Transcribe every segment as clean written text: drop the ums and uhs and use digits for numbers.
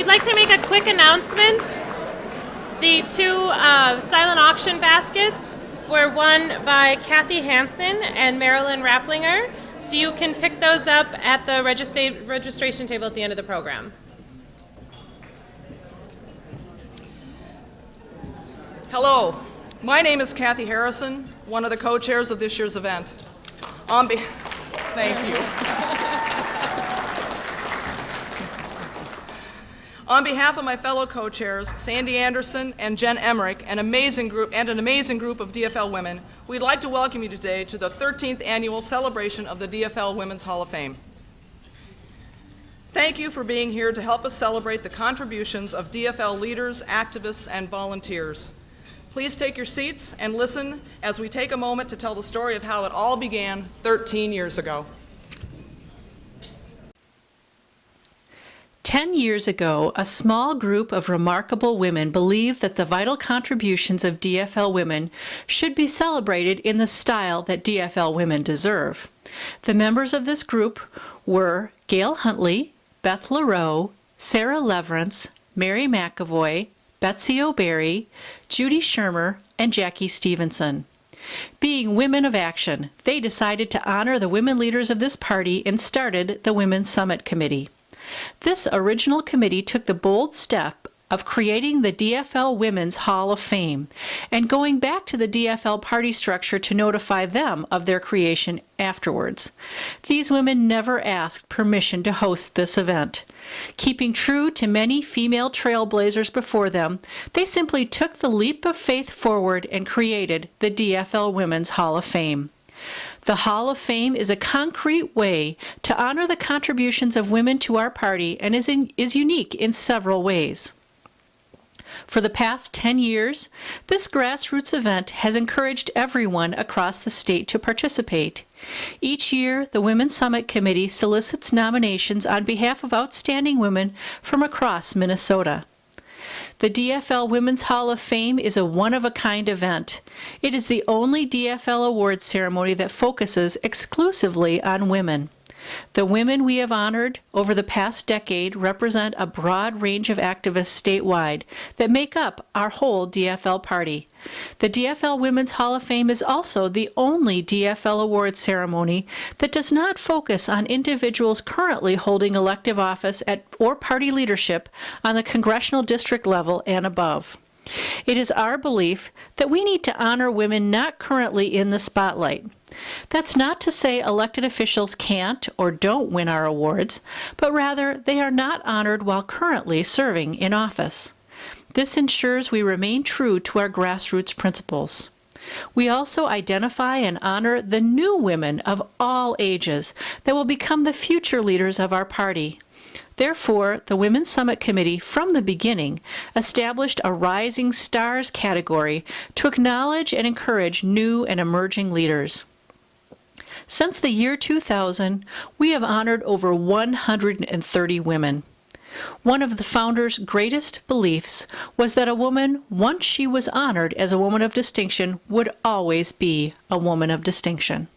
we'd like to make a quick announcement. The two silent auction baskets were won by Kathy Hansen and Marilyn Rapplinger, so you can pick those up at the registration table at the end of the program. Hello, my name is Kathy Harrison, one of the co-chairs of this year's event. Thank you. On behalf of my fellow co-chairs, Sandy Anderson and Jen Emmerich, an amazing group of DFL women, we'd like to welcome you today to the 13th annual celebration of the DFL Women's Hall of Fame. Thank you for being here to help us celebrate the contributions of DFL leaders, activists, and volunteers. Please take your seats and listen as we take a moment to tell the story of how it all began 13 years ago. 10 years ago, a small group of remarkable women believed that the vital contributions of DFL women should be celebrated in the style that DFL women deserve. The members of this group were Gail Huntley, Beth LaRoe, Sarah Leverance, Mary McAvoy, Betsy O'Berry, Judy Shermer, and Jackie Stevenson. Being women of action, they decided to honor the women leaders of this party and started the Women's Summit Committee. This original committee took the bold step of creating the DFL Women's Hall of Fame and going back to the DFL party structure to notify them of their creation afterwards. These women never asked permission to host this event. Keeping true to many female trailblazers before them, they simply took the leap of faith forward and created the DFL Women's Hall of Fame. The Hall of Fame is a concrete way to honor the contributions of women to our party and is unique in several ways. For the past 10 years, this grassroots event has encouraged everyone across the state to participate. Each year, the Women's Summit Committee solicits nominations on behalf of outstanding women from across Minnesota. The DFL Women's Hall of Fame is a one-of-a-kind event. It is the only DFL awards ceremony that focuses exclusively on women. The women we have honored over the past decade represent a broad range of activists statewide that make up our whole DFL party. The DFL Women's Hall of Fame is also the only DFL awards ceremony that does not focus on individuals currently holding elective office or party leadership on the congressional district level and above. It is our belief that we need to honor women not currently in the spotlight. That's not to say elected officials can't or don't win our awards, but rather they are not honored while currently serving in office. This ensures we remain true to our grassroots principles. We also identify and honor the new women of all ages that will become the future leaders of our party. Therefore, the Women's Summit Committee, from the beginning, established a Rising Stars category to acknowledge and encourage new and emerging leaders. Since the year 2000, we have honored over 130 women. One of the founders' greatest beliefs was that a woman, once she was honored as a woman of distinction, would always be a woman of distinction.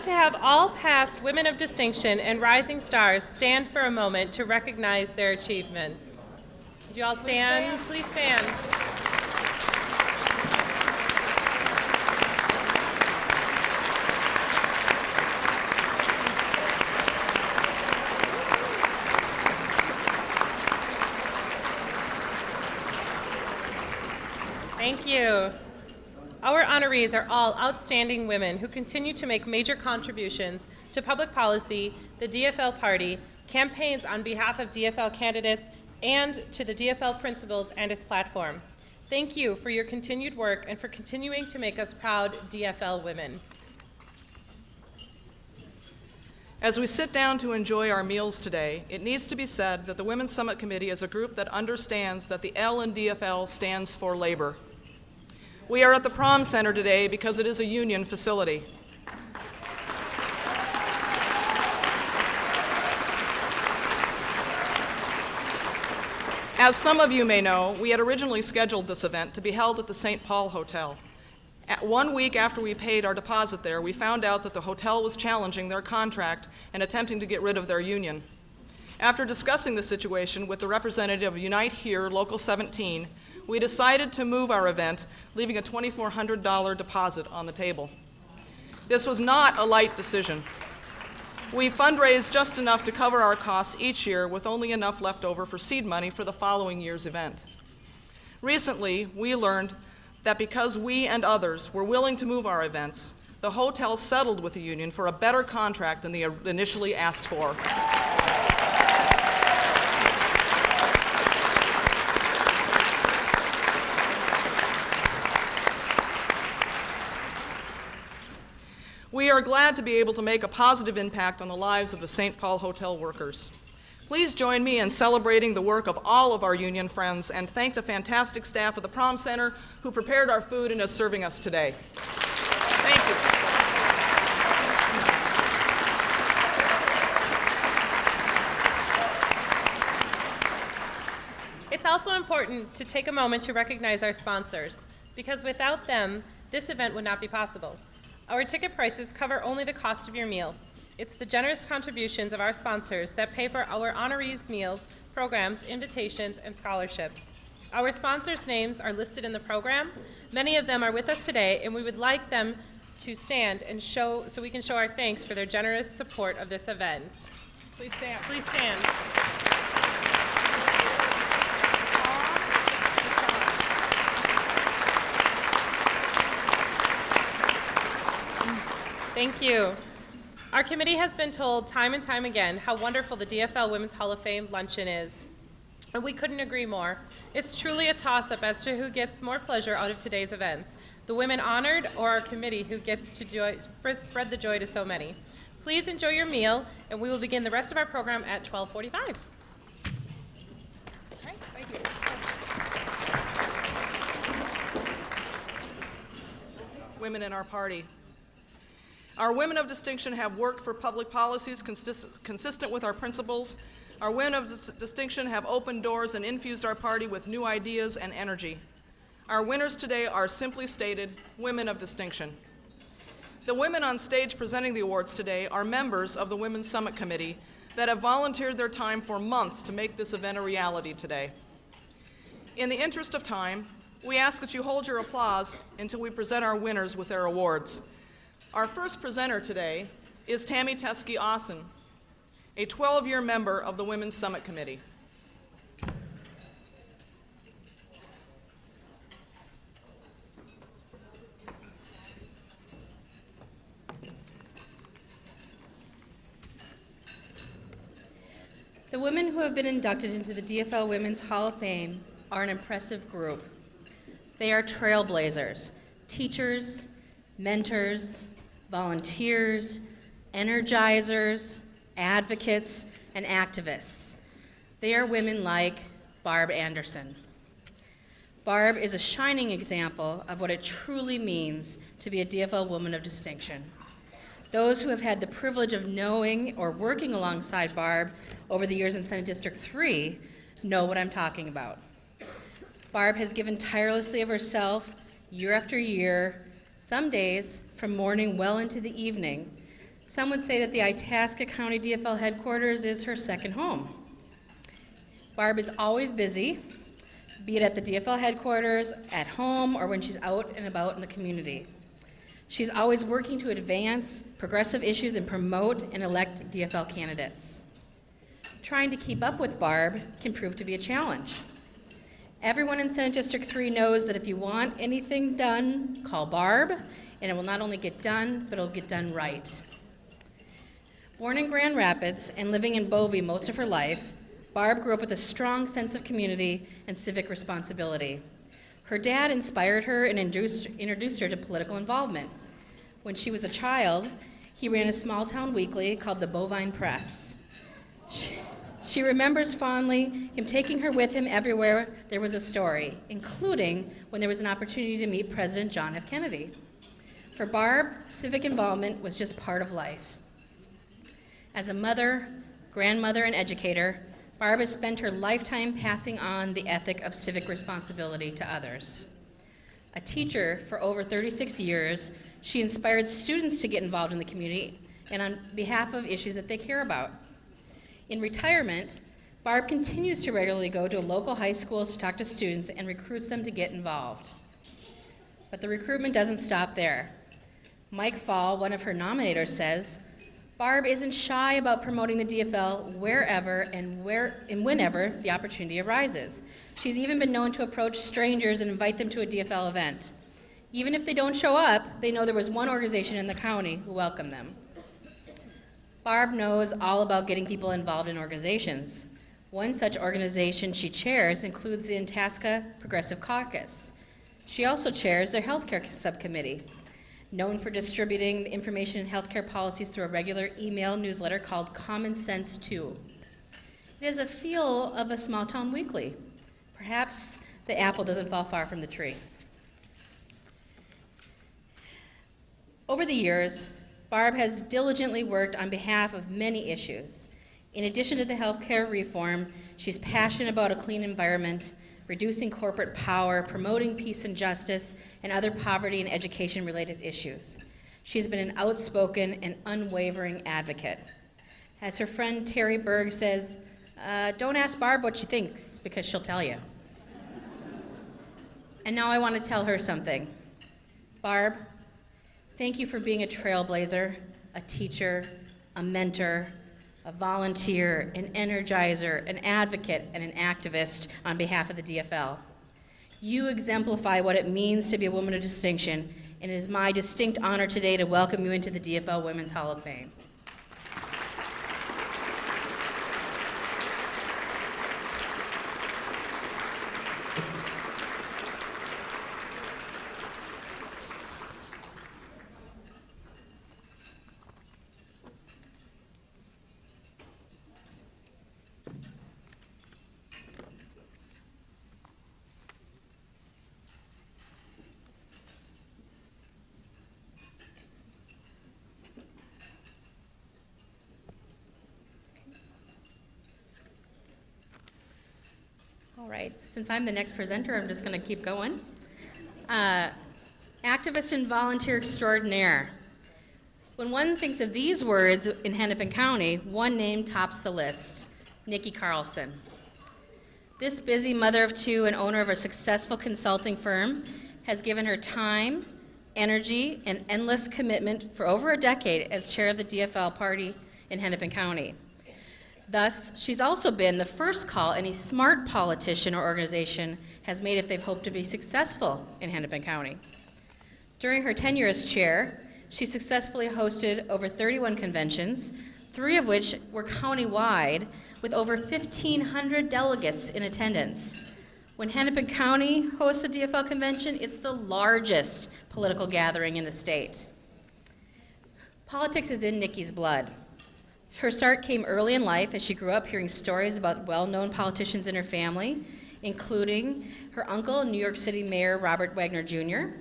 To have all past women of distinction and rising stars stand for a moment to recognize their achievements. Would you all stand? Please stand. honorees are all outstanding women who continue to make major contributions to public policy, the DFL party, campaigns on behalf of DFL candidates, and to the DFL principles and its platform. Thank you for your continued work and for continuing to make us proud DFL women. As we sit down to enjoy our meals today, it needs to be said that the Women's Summit Committee is a group that understands that the L in DFL stands for labor. We are at the Prom Center today because it is a union facility. As some of you may know, we had originally scheduled this event to be held at the St. Paul Hotel. 1 week after we paid our deposit there, we found out that the hotel was challenging their contract and attempting to get rid of their union. After discussing the situation with the representative of Unite Here, Local 17, we decided to move our event, leaving a $2,400 deposit on the table. This was not a light decision. We fundraised just enough to cover our costs each year, with only enough left over for seed money for the following year's event. Recently, we learned that because we and others were willing to move our events, the hotel settled with the union for a better contract than they initially asked for. We are glad to be able to make a positive impact on the lives of the St. Paul Hotel workers. Please join me in celebrating the work of all of our union friends and thank the fantastic staff of the Prom Center who prepared our food and is serving us today. Thank you. It's also important to take a moment to recognize our sponsors, because without them, this event would not be possible. Our ticket prices cover only the cost of your meal. It's the generous contributions of our sponsors that pay for our honorees' meals, programs, invitations, and scholarships. Our sponsors' names are listed in the program. Many of them are with us today, and we would like them to stand and so we can show our thanks for their generous support of this event. Please stand. Please stand. Thank you. Our committee has been told time and time again how wonderful the DFL Women's Hall of Fame luncheon is. And we couldn't agree more. It's truly a toss-up as to who gets more pleasure out of today's events, the women honored or our committee who gets to spread the joy to so many. Please enjoy your meal, and we will begin the rest of our program at 12:45. Thank you. Women in our party. Our women of distinction have worked for public policies consistent with our principles. Our women of distinction have opened doors and infused our party with new ideas and energy. Our winners today are, simply stated, women of distinction. The women on stage presenting the awards today are members of the Women's Summit Committee that have volunteered their time for months to make this event a reality today. In the interest of time, we ask that you hold your applause until we present our winners with their awards. Our first presenter today is Tammy Teskey-Austin, a 12-year member of the Women's Summit Committee. The women who have been inducted into the DFL Women's Hall of Fame are an impressive group. They are trailblazers, teachers, mentors, volunteers, energizers, advocates, and activists. They are women like Barb Anderson. Barb is a shining example of what it truly means to be a DFL woman of distinction. Those who have had the privilege of knowing or working alongside Barb over the years in Senate District 3 know what I'm talking about. Barb has given tirelessly of herself year after year, some days from morning well into the evening. Some would say that the Itasca County DFL headquarters is her second home. Barb is always busy, be it at the DFL headquarters, at home, or when she's out and about in the community. She's always working to advance progressive issues and promote and elect DFL candidates. Trying to keep up with Barb can prove to be a challenge. Everyone in Senate District 3 knows that if you want anything done, call Barb, and it will not only get done, but it'll get done right. Born in Grand Rapids and living in Bovey most of her life, Barb grew up with a strong sense of community and civic responsibility. Her dad inspired her and introduced her to political involvement. When she was a child, he ran a small-town weekly called the Bovine Press. She remembers fondly him taking her with him everywhere there was a story, including when there was an opportunity to meet President John F. Kennedy. For Barb, civic involvement was just part of life. As a mother, grandmother, and educator, Barb has spent her lifetime passing on the ethic of civic responsibility to others. A teacher for over 36 years, she inspired students to get involved in the community and on behalf of issues that they care about. In retirement, Barb continues to regularly go to local high schools to talk to students and recruits them to get involved. But the recruitment doesn't stop there. Mike Fall, one of her nominators, says, Barb isn't shy about promoting the DFL wherever and whenever the opportunity arises. She's even been known to approach strangers and invite them to a DFL event. Even if they don't show up, they know there was one organization in the county who welcomed them. Barb knows all about getting people involved in organizations. One such organization she chairs includes the Itasca Progressive Caucus. She also chairs their healthcare subcommittee, known for distributing the information in healthcare policies through a regular email newsletter called Common Sense 2. It has a feel of a small-town weekly. Perhaps the apple doesn't fall far from the tree. Over the years, Barb has diligently worked on behalf of many issues. In addition to the healthcare reform, she's passionate about a clean environment, reducing corporate power, promoting peace and justice, and other poverty and education-related issues. She's been an outspoken and unwavering advocate. As her friend Terry Berg says, don't ask Barb what she thinks, because she'll tell you. And now I want to tell her something. Barb, thank you for being a trailblazer, a teacher, a mentor, a volunteer, an energizer, an advocate, and an activist on behalf of the DFL. You exemplify what it means to be a woman of distinction, and it is my distinct honor today to welcome you into the DFL Women's Hall of Fame. All right, since I'm the next presenter, I'm just going to keep going. Activist and volunteer extraordinaire. When one thinks of these words in Hennepin County, one name tops the list, Nikki Carlson. This busy mother of two and owner of a successful consulting firm has given her time, energy, and endless commitment for over a decade as chair of the DFL party in Hennepin County. Thus, she's also been the first call any smart politician or organization has made if they've hoped to be successful in Hennepin County. During her tenure as chair, she successfully hosted over 31 conventions, 3 of which were county-wide, with over 1,500 delegates in attendance. When Hennepin County hosts a DFL convention, it's the largest political gathering in the state. Politics is in Nikki's blood. Her start came early in life as she grew up hearing stories about well-known politicians in her family, including her uncle, New York City Mayor Robert Wagner Jr.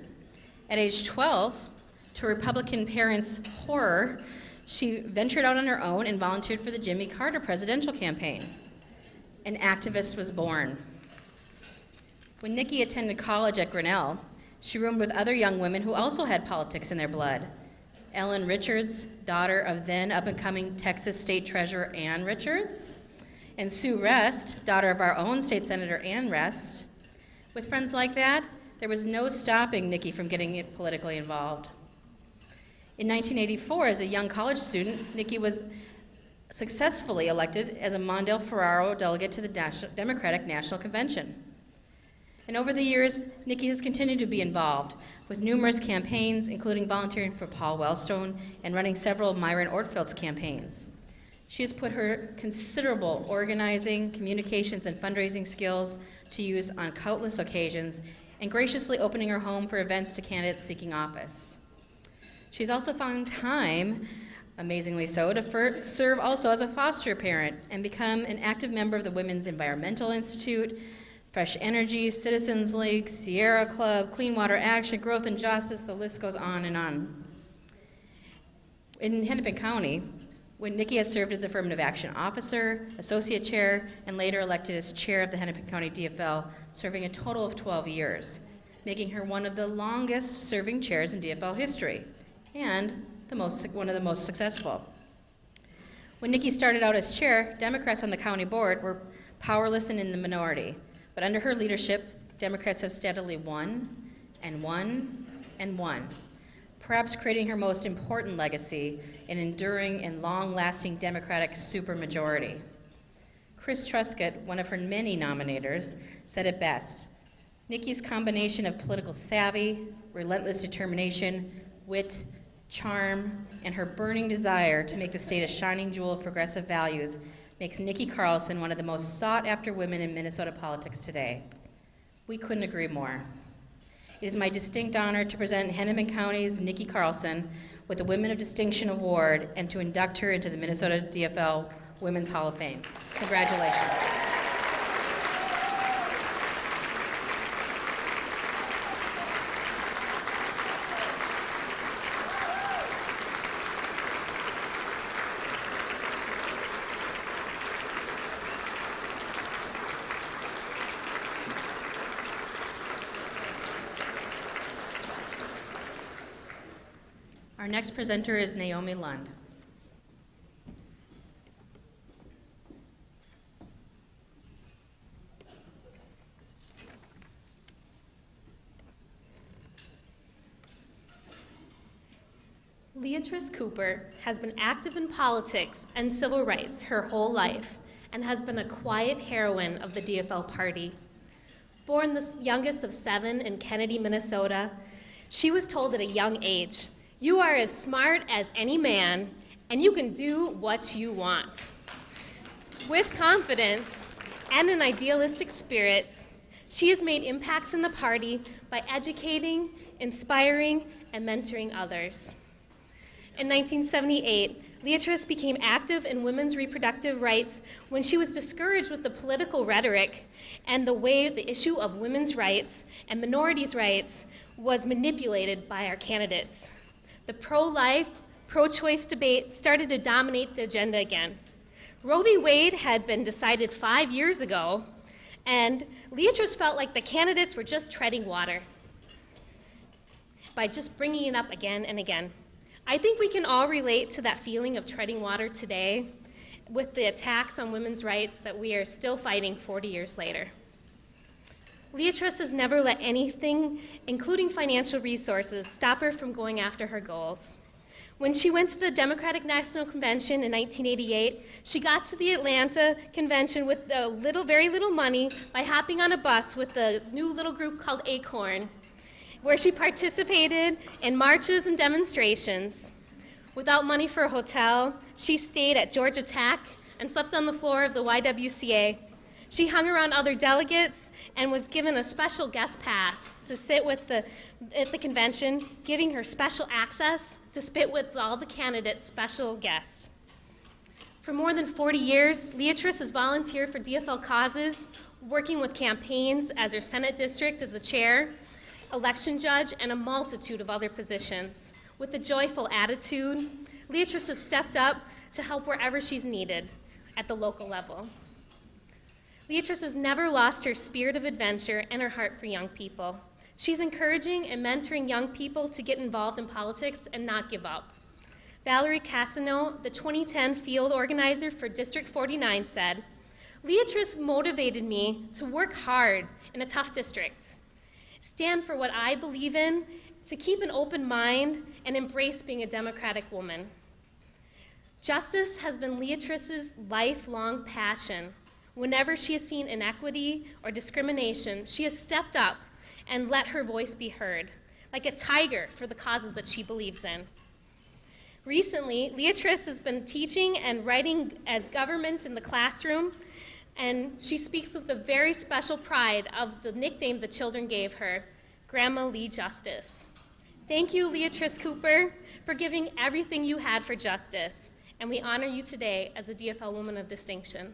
At age 12, to her Republican parents' horror, she ventured out on her own and volunteered for the Jimmy Carter presidential campaign. An activist was born. When Nikki attended college at Grinnell, she roomed with other young women who also had politics in their blood. Ellen Richards, daughter of then up-and-coming Texas State Treasurer Ann Richards, and Sue Rest, daughter of our own State Senator Ann Rest. With friends like that, there was no stopping Nikki from getting politically involved. In 1984, as a young college student, Nikki was successfully elected as a Mondale Ferraro delegate to the Democratic National Convention. And over the years, Nikki has continued to be involved with numerous campaigns, including volunteering for Paul Wellstone and running several of Myron Ortfield's campaigns. She has put her considerable organizing, communications, and fundraising skills to use on countless occasions and graciously opening her home for events to candidates seeking office. She's also found time, amazingly so, to serve also as a foster parent and become an active member of the Women's Environmental Institute, Fresh Energy, Citizens League, Sierra Club, Clean Water Action, Growth and Justice, the list goes on and on. In Hennepin County, when Nikki has served as Affirmative Action Officer, Associate Chair, and later elected as Chair of the Hennepin County DFL, serving a total of 12 years, making her one of the longest serving chairs in DFL history, and one of the most successful. When Nikki started out as chair, Democrats on the county board were powerless and in the minority. But under her leadership, Democrats have steadily won and won and won, perhaps creating her most important legacy, an enduring and long-lasting Democratic supermajority. Chris Truscott, one of her many nominators, said it best: Nikki's combination of political savvy, relentless determination, wit, charm, and her burning desire to make the state a shining jewel of progressive values makes Nikki Carlson one of the most sought-after women in Minnesota politics today. We couldn't agree more. It is my distinct honor to present Hennepin County's Nikki Carlson with the Women of Distinction Award and to induct her into the Minnesota DFL Women's Hall of Fame. Congratulations. Our next presenter is Naomi Lund. Leatrice Cooper has been active in politics and civil rights her whole life and has been a quiet heroine of the DFL party. Born the youngest of 7 in Kennedy, Minnesota, she was told at a young age, "You are as smart as any man, and you can do what you want." With confidence and an idealistic spirit, she has made impacts in the party by educating, inspiring, and mentoring others. In 1978, Leatrice became active in women's reproductive rights when she was discouraged with the political rhetoric and the way the issue of women's rights and minorities' rights was manipulated by our candidates. The pro-life, pro-choice debate started to dominate the agenda again. Roe v. Wade had been decided 5 years ago, and Leatrice felt like the candidates were just treading water by just bringing it up again and again. I think we can all relate to that feeling of treading water today with the attacks on women's rights that we are still fighting 40 years later. Leatrice has never let anything, including financial resources, stop her from going after her goals. When she went to the Democratic National Convention in 1988, she got to the Atlanta convention with very little money by hopping on a bus with a new little group called Acorn, where she participated in marches and demonstrations. Without money for a hotel, she stayed at Georgia Tech and slept on the floor of the YWCA. She hung around other delegates and was given a special guest pass to sit at the convention, giving her special access to sit with all the candidates' special guests. For more than 40 years, Leatrice has volunteered for DFL causes, working with campaigns as her Senate district as the chair, election judge, and a multitude of other positions. With a joyful attitude, Leatrice has stepped up to help wherever she's needed at the local level. Leatrice has never lost her spirit of adventure and her heart for young people. She's encouraging and mentoring young people to get involved in politics and not give up. Valerie Cassano, the 2010 field organizer for District 49, said, "Leatrice motivated me to work hard in a tough district, stand for what I believe in, to keep an open mind, and embrace being a Democratic woman." Justice has been Leatrice's lifelong passion. Whenever she has seen inequity or discrimination, she has stepped up and let her voice be heard, like a tiger for the causes that she believes in. Recently, Leatrice has been teaching and writing as government in the classroom, and she speaks with a very special pride of the nickname the children gave her, Grandma Lee Justice. Thank you, Leatrice Cooper, for giving everything you had for justice, and we honor you today as a DFL Woman of Distinction.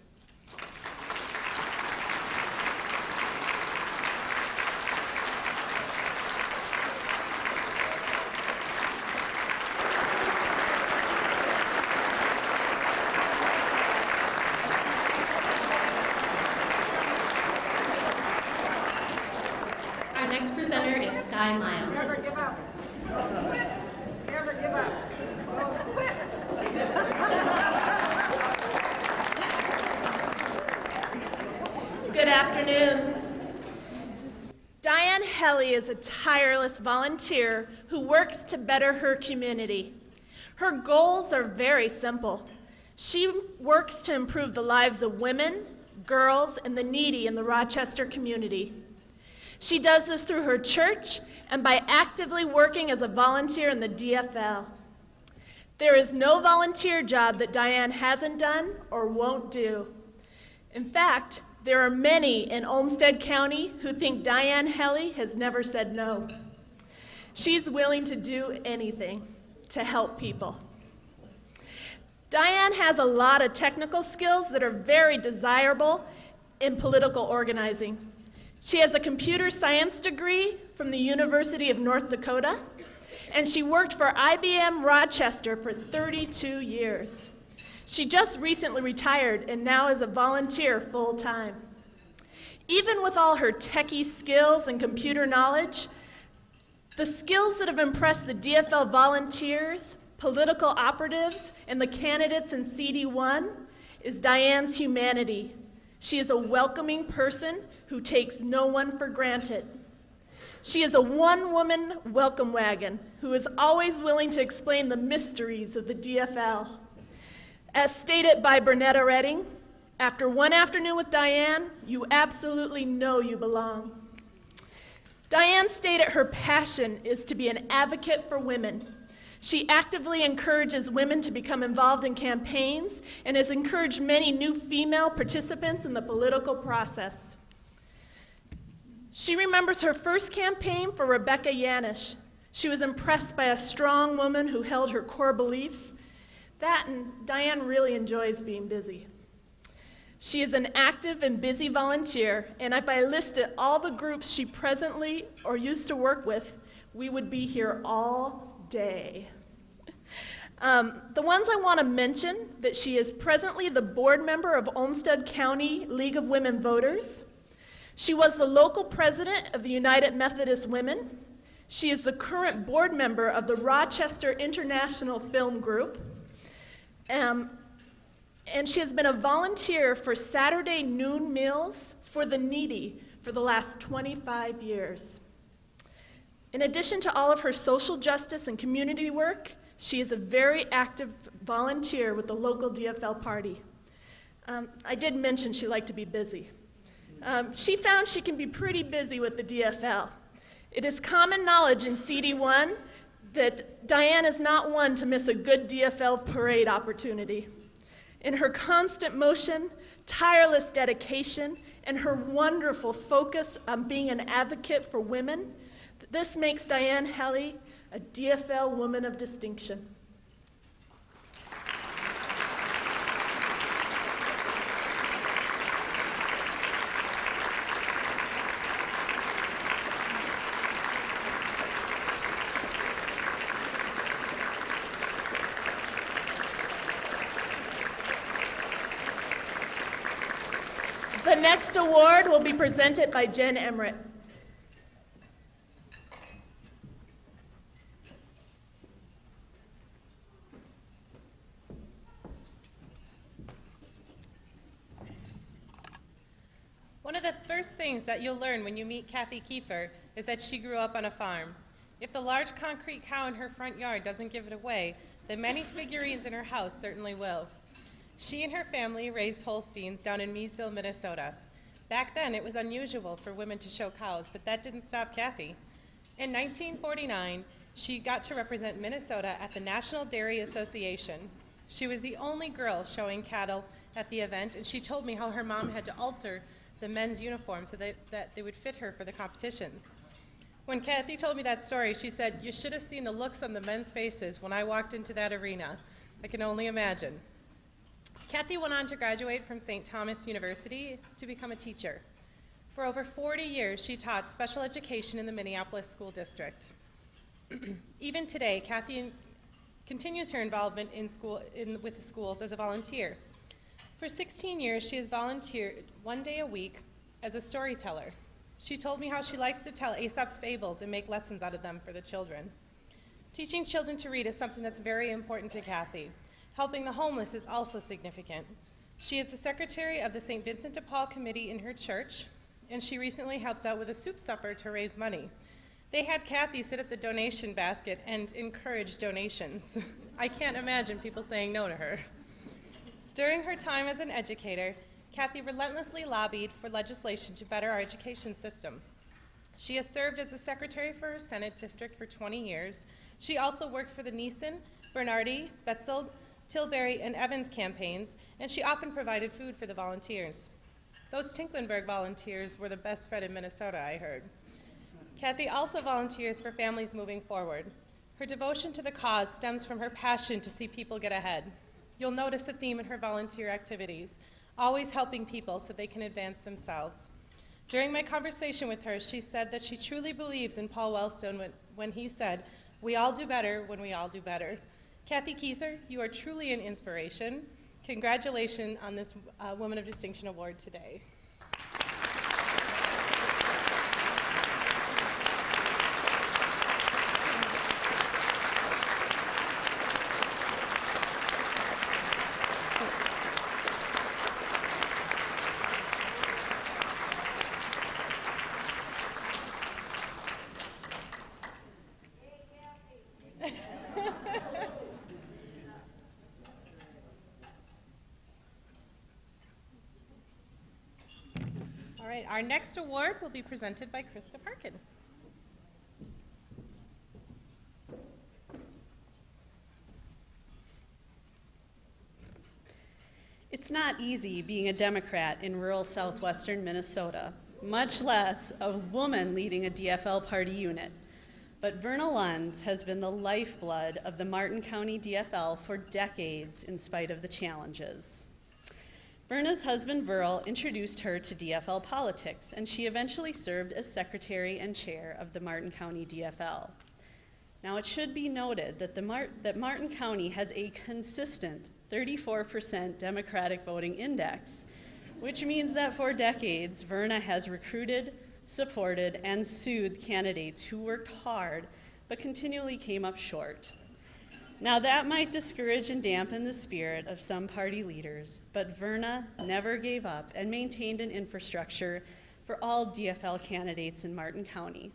Our next presenter is Sky Miles. Never give up. Never give up. Good afternoon. Diane Helly is a tireless volunteer who works to better her community. Her goals are very simple. She works to improve the lives of women, girls, and the needy in the Rochester community. She does this through her church and by actively working as a volunteer in the DFL. There is no volunteer job that Diane hasn't done or won't do. In fact, there are many in Olmsted County who think Diane Helly has never said no. She's willing to do anything to help people. Diane has a lot of technical skills that are very desirable in political organizing. She has a computer science degree from the University of North Dakota, and she worked for IBM Rochester for 32 years. She just recently retired and now is a volunteer full-time. Even with all her techie skills and computer knowledge, the skills that have impressed the DFL volunteers, political operatives, and the candidates in CD1 is Diane's humanity. She is a welcoming person who takes no one for granted. She is a one-woman welcome wagon who is always willing to explain the mysteries of the DFL. As stated by Bernetta Redding, after one afternoon with Diane, you absolutely know you belong. Diane stated her passion is to be an advocate for women. She actively encourages women to become involved in campaigns and has encouraged many new female participants in the political process. She remembers her first campaign for Rebecca Yanish. She was impressed by a strong woman who held her core beliefs. That and Diane really enjoys being busy. She is an active and busy volunteer, and if I listed all the groups she presently or used to work with, we would be here all day. The ones I want to mention, that she is presently the board member of Olmsted County League of Women Voters. She was the local president of the United Methodist Women. She is the current board member of the Rochester International Film Group. And she has been a volunteer for Saturday noon meals for the needy for the last 25 years. In addition to all of her social justice and community work, she is a very active volunteer with the local DFL party. I did mention she liked to be busy. She found she can be pretty busy with the DFL. It is common knowledge in CD1 that Diane is not one to miss a good DFL parade opportunity. In her constant motion, tireless dedication, and her wonderful focus on being an advocate for women, this makes Diane Helly a DFL Woman of Distinction. The next award will be presented by Jen Emmerich. One of the first things that you'll learn when you meet Kathy Kiefer is that she grew up on a farm. If the large concrete cow in her front yard doesn't give it away, the many figurines in her house certainly will. She and her family raised Holsteins down in Meesville, Minnesota. Back then, it was unusual for women to show cows, but that didn't stop Kathy. In 1949, she got to represent Minnesota at the National Dairy Association. She was the only girl showing cattle at the event, and she told me how her mom had to alter the men's uniforms so that they would fit her for the competitions. When Kathy told me that story, she said, "You should have seen the looks on the men's faces when I walked into that arena. I can only imagine." Kathy went on to graduate from St. Thomas University to become a teacher. For over 40 years, she taught special education in the Minneapolis School District. Even today, Kathy continues her involvement with the schools as a volunteer. For 16 years, she has volunteered 1 day a week as a storyteller. She told me how she likes to tell Aesop's fables and make lessons out of them for the children. Teaching children to read is something that's very important to Kathy. Helping the homeless is also significant. She is the secretary of the St. Vincent de Paul Committee in her church, and she recently helped out with a soup supper to raise money. They had Kathy sit at the donation basket and encourage donations. I can't imagine people saying no to her. During her time as an educator, Kathy relentlessly lobbied for legislation to better our education system. She has served as a secretary for her Senate district for 20 years. She also worked for the Neeson, Bernardi, Betzel, Tilbury, and Evans campaigns, and she often provided food for the volunteers. Those Tinklenburg volunteers were the best fed in Minnesota, I heard. Kathy also volunteers for Families Moving Forward. Her devotion to the cause stems from her passion to see people get ahead. You'll notice a theme in her volunteer activities, always helping people so they can advance themselves. During my conversation with her, she said that she truly believes in Paul Wellstone when he said, "We all do better when we all do better." Kathy Keither, you are truly an inspiration. Congratulations on this Woman of Distinction Award today. All right, our next award will be presented by Krista Parkin. It's not easy being a Democrat in rural southwestern Minnesota, much less a woman leading a DFL party unit. But Verna Lunds has been the lifeblood of the Martin County DFL for decades in spite of the challenges. Verna's husband Verl introduced her to DFL politics, and she eventually served as secretary and chair of the Martin County DFL. Now it should be noted that Martin County has a consistent 34% Democratic voting index, which means that for decades, Verna has recruited, supported, and soothed candidates who worked hard but continually came up short. Now that might discourage and dampen the spirit of some party leaders, but Verna never gave up and maintained an infrastructure for all DFL candidates in Martin County.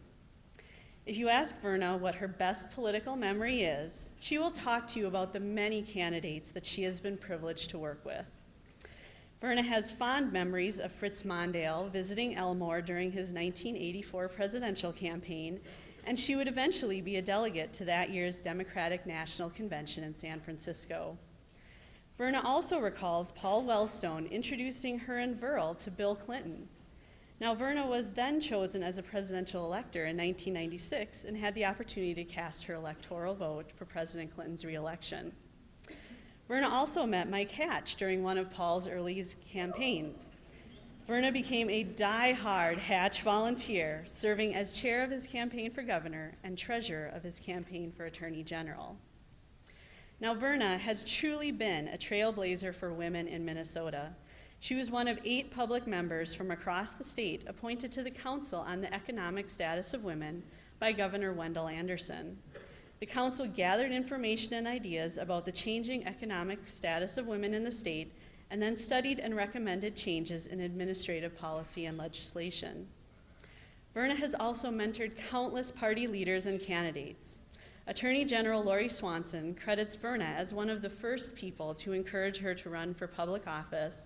If you ask Verna what her best political memory is, she will talk to you about the many candidates that she has been privileged to work with. Verna has fond memories of Fritz Mondale visiting Elmore during his 1984 presidential campaign, and she would eventually be a delegate to that year's Democratic National Convention in San Francisco. Verna also recalls Paul Wellstone introducing her and Verl to Bill Clinton. Now, Verna was then chosen as a presidential elector in 1996 and had the opportunity to cast her electoral vote for President Clinton's re-election. Verna also met Mike Hatch during one of Paul's early campaigns. Verna became a die-hard Hatch volunteer, serving as chair of his campaign for governor and treasurer of his campaign for attorney general. Now, Verna has truly been a trailblazer for women in Minnesota. She was one of 8 public members from across the state appointed to the Council on the Economic Status of Women by Governor Wendell Anderson. The council gathered information and ideas about the changing economic status of women in the state and then studied and recommended changes in administrative policy and legislation. Verna has also mentored countless party leaders and candidates. Attorney General Lori Swanson credits Verna as one of the first people to encourage her to run for public office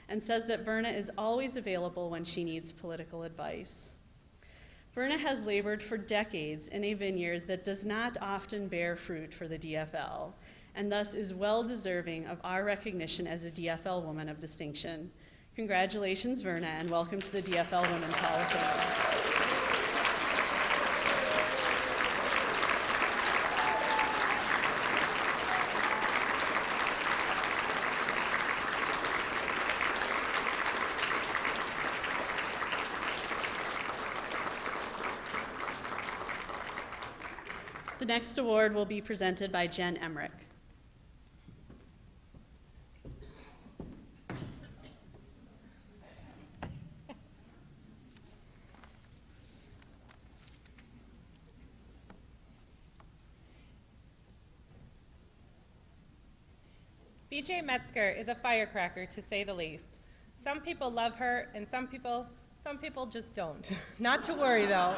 and says that Verna is always available when she needs political advice. Verna has labored for decades in a vineyard that does not often bear fruit for the DFL, and thus is well deserving of our recognition as a DFL Woman of Distinction. Congratulations, Verna, and welcome to the DFL Women's Hall of Fame. The next award will be presented by Jen Emmerich. BJ Metzger is a firecracker, to say the least. Some people love her, and some people just don't. Not to worry, though.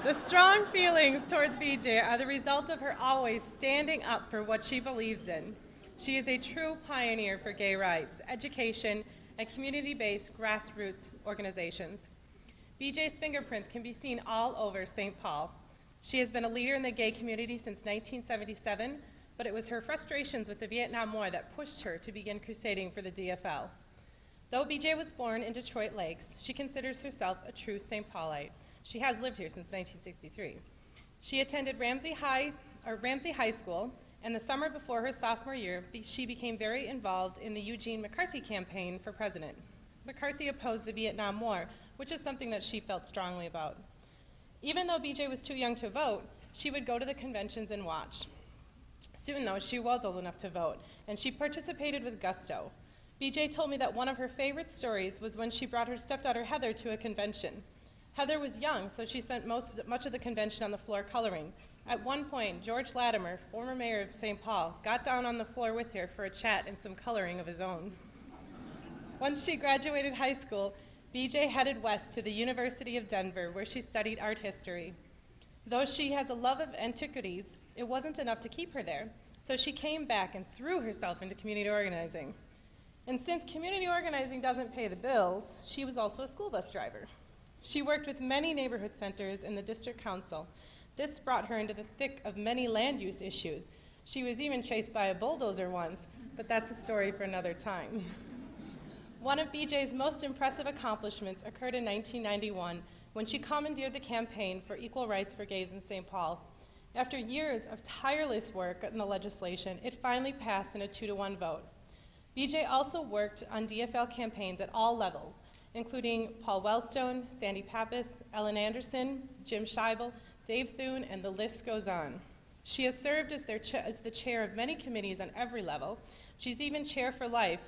The strong feelings towards BJ are the result of her always standing up for what she believes in. She is a true pioneer for gay rights, education, and community-based grassroots organizations. BJ's fingerprints can be seen all over St. Paul. She has been a leader in the gay community since 1977, but it was her frustrations with the Vietnam War that pushed her to begin crusading for the DFL. Though BJ was born in Detroit Lakes, she considers herself a true St. Paulite. She has lived here since 1963. She attended Ramsey High School, and the summer before her sophomore year, she became very involved in the Eugene McCarthy campaign for president. McCarthy opposed the Vietnam War, which is something that she felt strongly about. Even though BJ was too young to vote, she would go to the conventions and watch. Soon, though, she was old enough to vote, and she participated with gusto. BJ told me that one of her favorite stories was when she brought her stepdaughter Heather to a convention. Heather was young, so she spent much of the convention on the floor coloring. At one point, George Latimer, former mayor of St. Paul, got down on the floor with her for a chat and some coloring of his own. Once she graduated high school, BJ headed west to the University of Denver, where she studied art history. Though she has a love of antiquities, it wasn't enough to keep her there, so she came back and threw herself into community organizing. And since community organizing doesn't pay the bills, she was also a school bus driver. She worked with many neighborhood centers in the district council. This brought her into the thick of many land use issues. She was even chased by a bulldozer once, but that's a story for another time. One of BJ's most impressive accomplishments occurred in 1991 when she commandeered the campaign for equal rights for gays in St. Paul. After years of tireless work in the legislation, it finally passed in a 2-to-1 vote. BJ also worked on DFL campaigns at all levels, including Paul Wellstone, Sandy Pappas, Ellen Anderson, Jim Scheibel, Dave Thune, and the list goes on. She has served as the chair of many committees on every level. She's even chair for life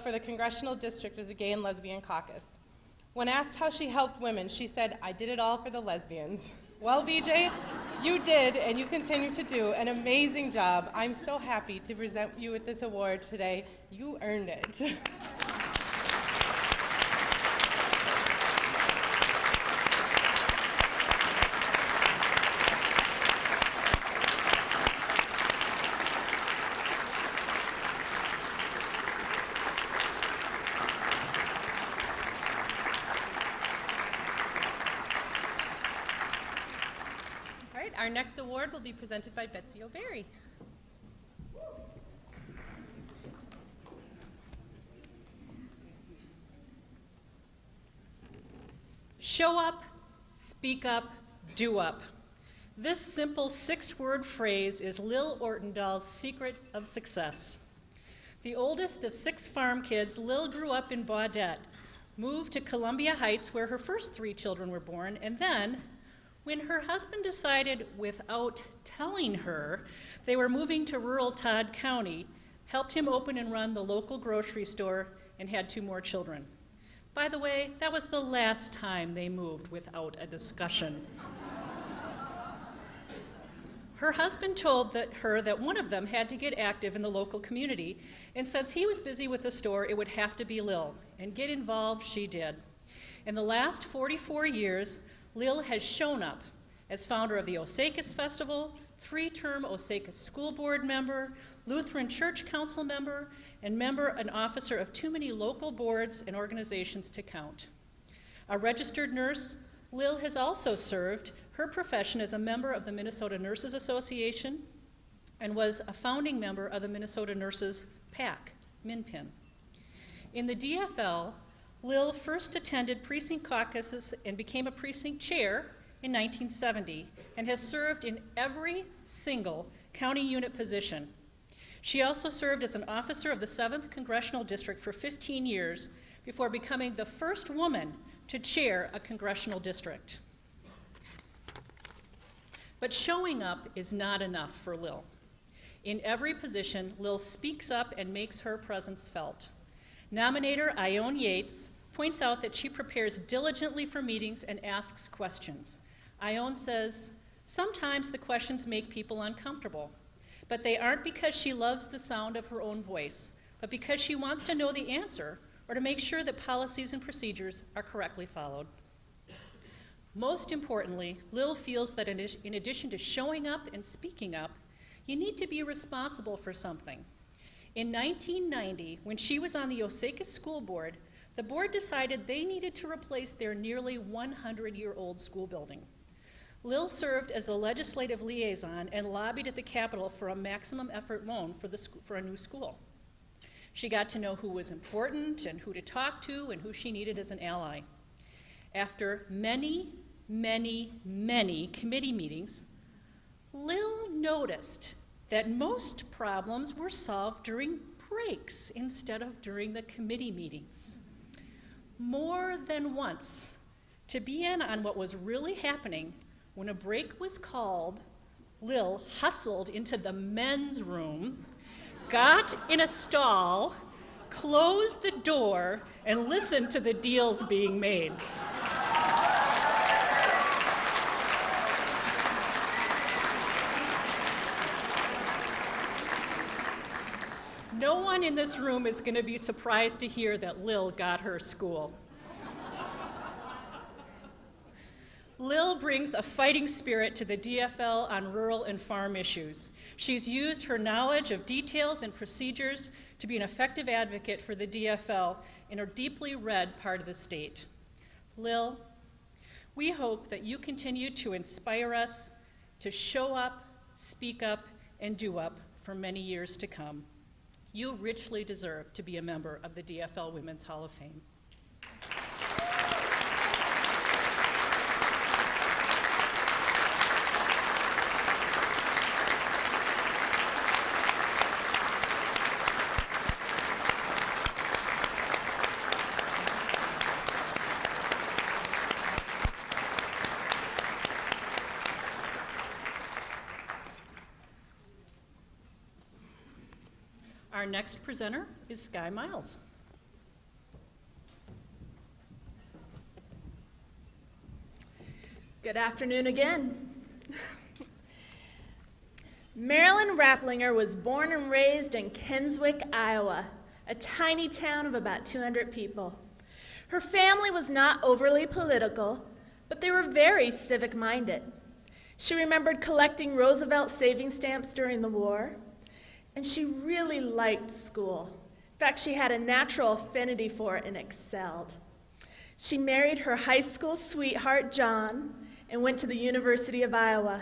for the Congressional District of the Gay and Lesbian Caucus. When asked how she helped women, she said, "I did it all for the lesbians." Well, BJ, you did, and you continue to do an amazing job. I'm so happy to present you with this award today. You earned it. Our next award will be presented by Betsy O'Berry. Show up, speak up, do up. This simple 6-word phrase is Lil Ortendal's secret of success. The oldest of 6 farm kids, Lil grew up in Baudette, moved to Columbia Heights where her first 3 children were born, and then when her husband decided, without telling her, they were moving to rural Todd County, helped him open and run the local grocery store, and had 2 more children. By the way, that was the last time they moved without a discussion. Her husband told her that one of them had to get active in the local community, and since he was busy with the store, it would have to be Lil, and get involved she did. In the last 44 years, Lil has shown up as founder of the Osakas Festival, 3-term Osaka School Board member, Lutheran Church Council member, and officer of too many local boards and organizations to count. A registered nurse, Lil has also served her profession as a member of the Minnesota Nurses Association and was a founding member of the Minnesota Nurses PAC, MinPin. In the DFL, Lil first attended precinct caucuses and became a precinct chair in 1970 and has served in every single county unit position. She also served as an officer of the 7th Congressional District for 15 years before becoming the first woman to chair a congressional district. But showing up is not enough for Lil. In every position, Lil speaks up and makes her presence felt. Nominator Ione Yates points out that she prepares diligently for meetings and asks questions. Ione says, sometimes the questions make people uncomfortable, but they aren't because she loves the sound of her own voice, but because she wants to know the answer or to make sure that policies and procedures are correctly followed. Most importantly, Lil feels that in addition to showing up and speaking up, you need to be responsible for something. In 1990, when she was on the Osaka School Board, the board decided they needed to replace their nearly 100-year-old school building. Lil served as the legislative liaison and lobbied at the Capitol for a maximum effort loan for a new school. She got to know who was important and who to talk to and who she needed as an ally. After many, many, many committee meetings, Lil noticed that most problems were solved during breaks instead of during the committee meetings. More than once, to be in on what was really happening, when a break was called, Lil hustled into the men's room, got in a stall, closed the door, and listened to the deals being made. No one in this room is going to be surprised to hear that Lil got her school. Lil brings a fighting spirit to the DFL on rural and farm issues. She's used her knowledge of details and procedures to be an effective advocate for the DFL in a deeply red part of the state. Lil, we hope that you continue to inspire us to show up, speak up, and do up for many years to come. You richly deserve to be a member of the DFL Women's Hall of Fame. Our next presenter is Sky Miles. Good afternoon again. Marilyn Rapplinger was born and raised in Keswick, Iowa, a tiny town of about 200 people. Her family was not overly political, but they were very civic-minded. She remembered collecting Roosevelt savings stamps during the war, and she really liked school. In fact, she had a natural affinity for it and excelled. She married her high school sweetheart, John, and went to the University of Iowa.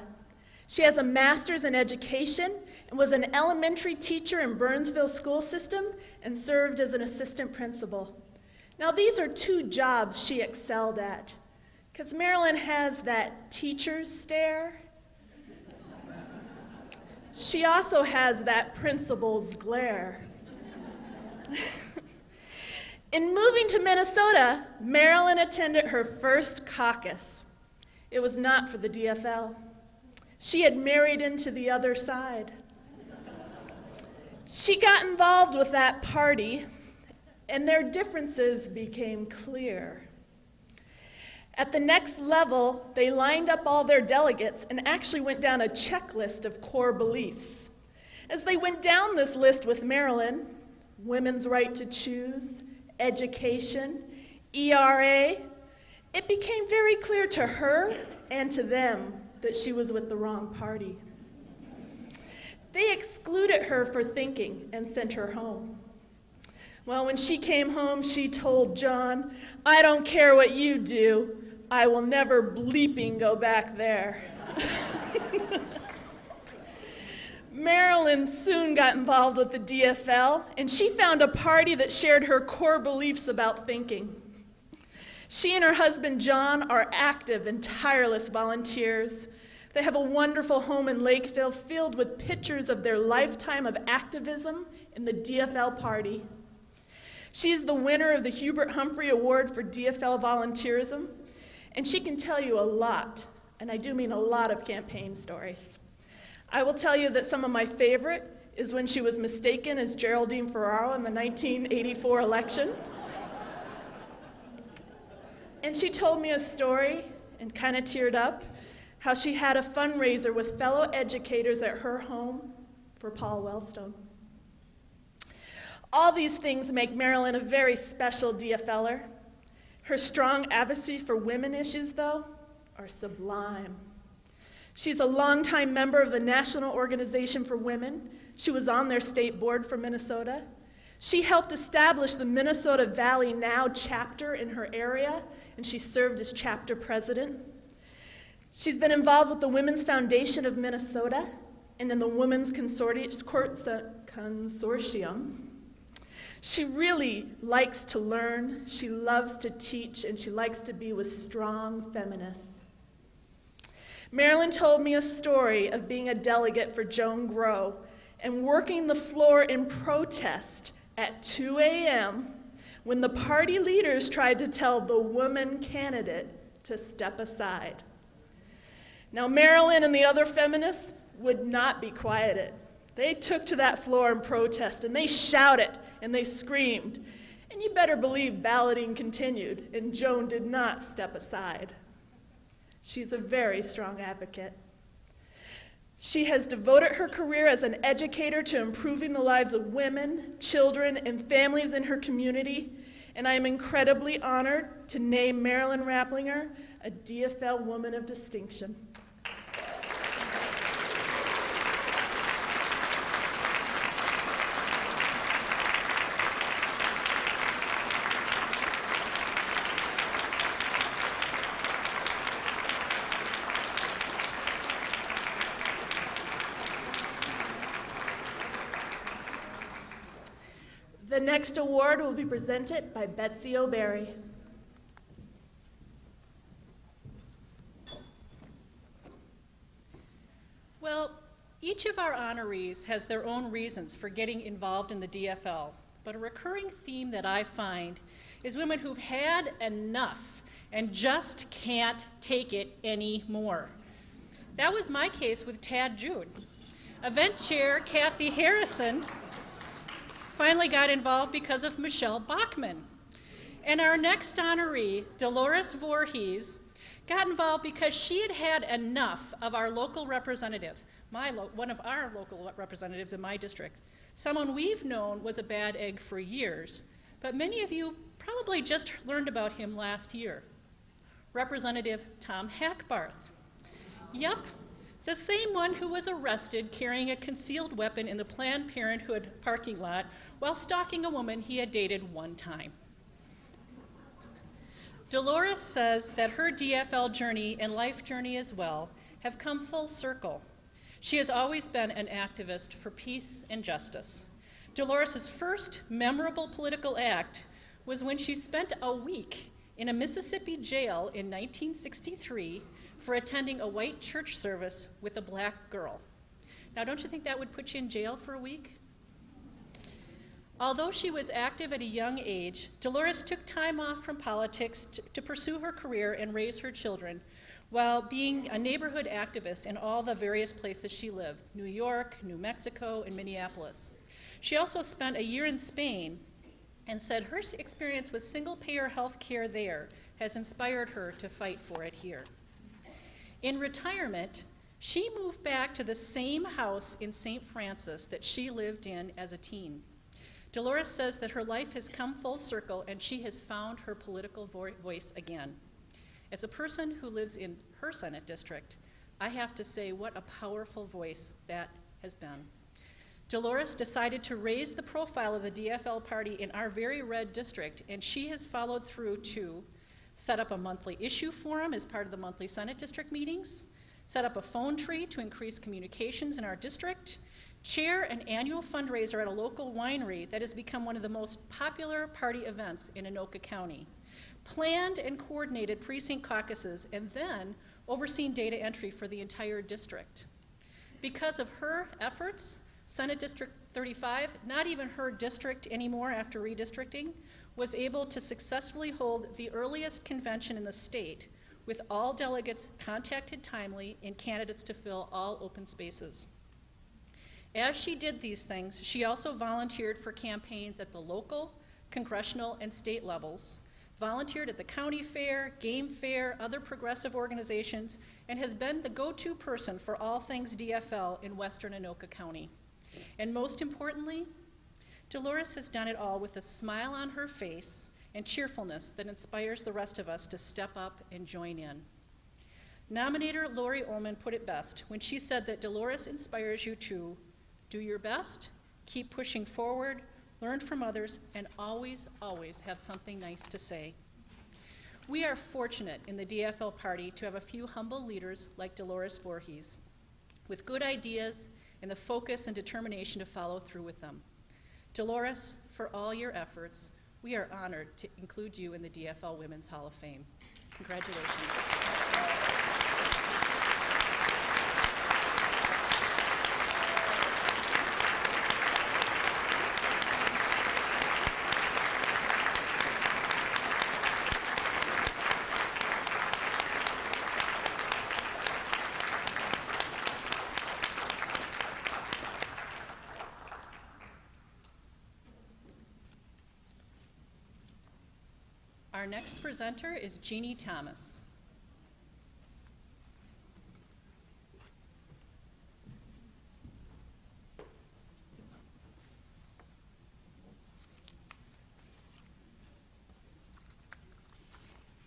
She has a master's in education and was an elementary teacher in Burnsville school system and served as an assistant principal. Now, these are two jobs she excelled at, because Marilyn has that teacher's stare. She also has that principal's glare. In moving to Minnesota, Marilyn attended her first caucus. It was not for the DFL. She had married into the other side. She got involved with that party, and their differences became clear. At the next level, they lined up all their delegates and actually went down a checklist of core beliefs. As they went down this list with Marilyn, women's right to choose, education, ERA, it became very clear to her and to them that she was with the wrong party. They excluded her for thinking and sent her home. Well, when she came home, she told John, "I don't care what you do, I will never bleeping go back there." Marilyn soon got involved with the DFL, and she found a party that shared her core beliefs about thinking. She and her husband John are active and tireless volunteers. They have a wonderful home in Lakeville filled with pictures of their lifetime of activism in the DFL party. She is the winner of the Hubert Humphrey Award for DFL volunteerism, and she can tell you a lot, and I do mean a lot, of campaign stories. I will tell you that some of my favorite is when she was mistaken as Geraldine Ferraro in the 1984 election. And she told me a story, and kind of teared up, how she had a fundraiser with fellow educators at her home for Paul Wellstone. All these things make Marilyn a very special DFLer. Her strong advocacy for women issues, though, are sublime. She's a longtime member of the National Organization for Women. She was on their state board for Minnesota. She helped establish the Minnesota Valley Now chapter in her area, and she served as chapter president. She's been involved with the Women's Foundation of Minnesota and in the Women's Consortium. She really likes to learn, she loves to teach, and she likes to be with strong feminists. Marilyn told me a story of being a delegate for Joan Grow and working the floor in protest at 2 a.m. when the party leaders tried to tell the woman candidate to step aside. Now, Marilyn and the other feminists would not be quieted. They took to that floor in protest, and they shouted and they screamed. And you better believe balloting continued, and Joan did not step aside. She's a very strong advocate. She has devoted her career as an educator to improving the lives of women, children, and families in her community, and I am incredibly honored to name Marilyn Rapplinger a DFL Woman of Distinction. The next award will be presented by Betsy O'Berry. Well, each of our honorees has their own reasons for getting involved in the DFL, but a recurring theme that I find is women who've had enough and just can't take it anymore. That was my case with Tad June. Event chair Kathy Harrison finally got involved because of Michelle Bachman. And our next honoree, Dolores Voorhees, got involved because she had had enough of our local representative, one of our local representatives in my district. Someone we've known was a bad egg for years, but many of you probably just learned about him last year. Representative Tom Hackbarth. Yep, the same one who was arrested carrying a concealed weapon in the Planned Parenthood parking lot while stalking a woman he had dated one time. Dolores says that her DFL journey and life journey as well have come full circle. She has always been an activist for peace and justice. Dolores' first memorable political act was when she spent a week in a Mississippi jail in 1963 for attending a white church service with a black girl. Now, don't you think that would put you in jail for a week? Although she was active at a young age, Dolores took time off from politics to pursue her career and raise her children while being a neighborhood activist in all the various places she lived, New York, New Mexico, and Minneapolis. She also spent a year in Spain and said her experience with single-payer health care there has inspired her to fight for it here. In retirement, she moved back to the same house in St. Francis that she lived in as a teen. Dolores says that her life has come full circle and she has found her political voice again. As a person who lives in her Senate district, I have to say what a powerful voice that has been. Dolores decided to raise the profile of the DFL party in our very red district, and she has followed through to set up a monthly issue forum as part of the monthly Senate district meetings, set up a phone tree to increase communications in our district, chair an annual fundraiser at a local winery that has become one of the most popular party events in Anoka County, planned and coordinated precinct caucuses, and then overseen data entry for the entire district. Because of her efforts, Senate District 35, not even her district anymore after redistricting, was able to successfully hold the earliest convention in the state with all delegates contacted timely and candidates to fill all open spaces. As she did these things, she also volunteered for campaigns at the local, congressional, and state levels, volunteered at the county fair, game fair, other progressive organizations, and has been the go-to person for all things DFL in western Anoka County. And most importantly, Dolores has done it all with a smile on her face and cheerfulness that inspires the rest of us to step up and join in. Nominator Lori Ullman put it best when she said that Dolores inspires you to do your best, keep pushing forward, learn from others, and always, always have something nice to say. We are fortunate in the DFL party to have a few humble leaders like Dolores Voorhees, with good ideas and the focus and determination to follow through with them. Dolores, for all your efforts, we are honored to include you in the DFL Women's Hall of Fame. Congratulations. Our next presenter is Jeannie Thomas.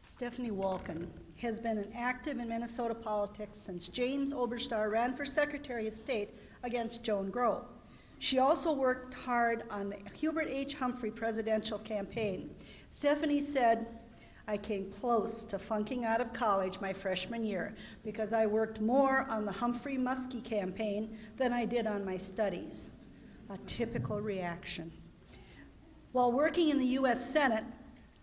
Stephanie Walken has been active in Minnesota politics since James Oberstar ran for Secretary of State against Joan Grow. She also worked hard on the Hubert H. Humphrey presidential campaign. Stephanie said, "I came close to funking out of college my freshman year because I worked more on the Humphrey-Muskie campaign than I did on my studies." A typical reaction. While working in the U.S. Senate,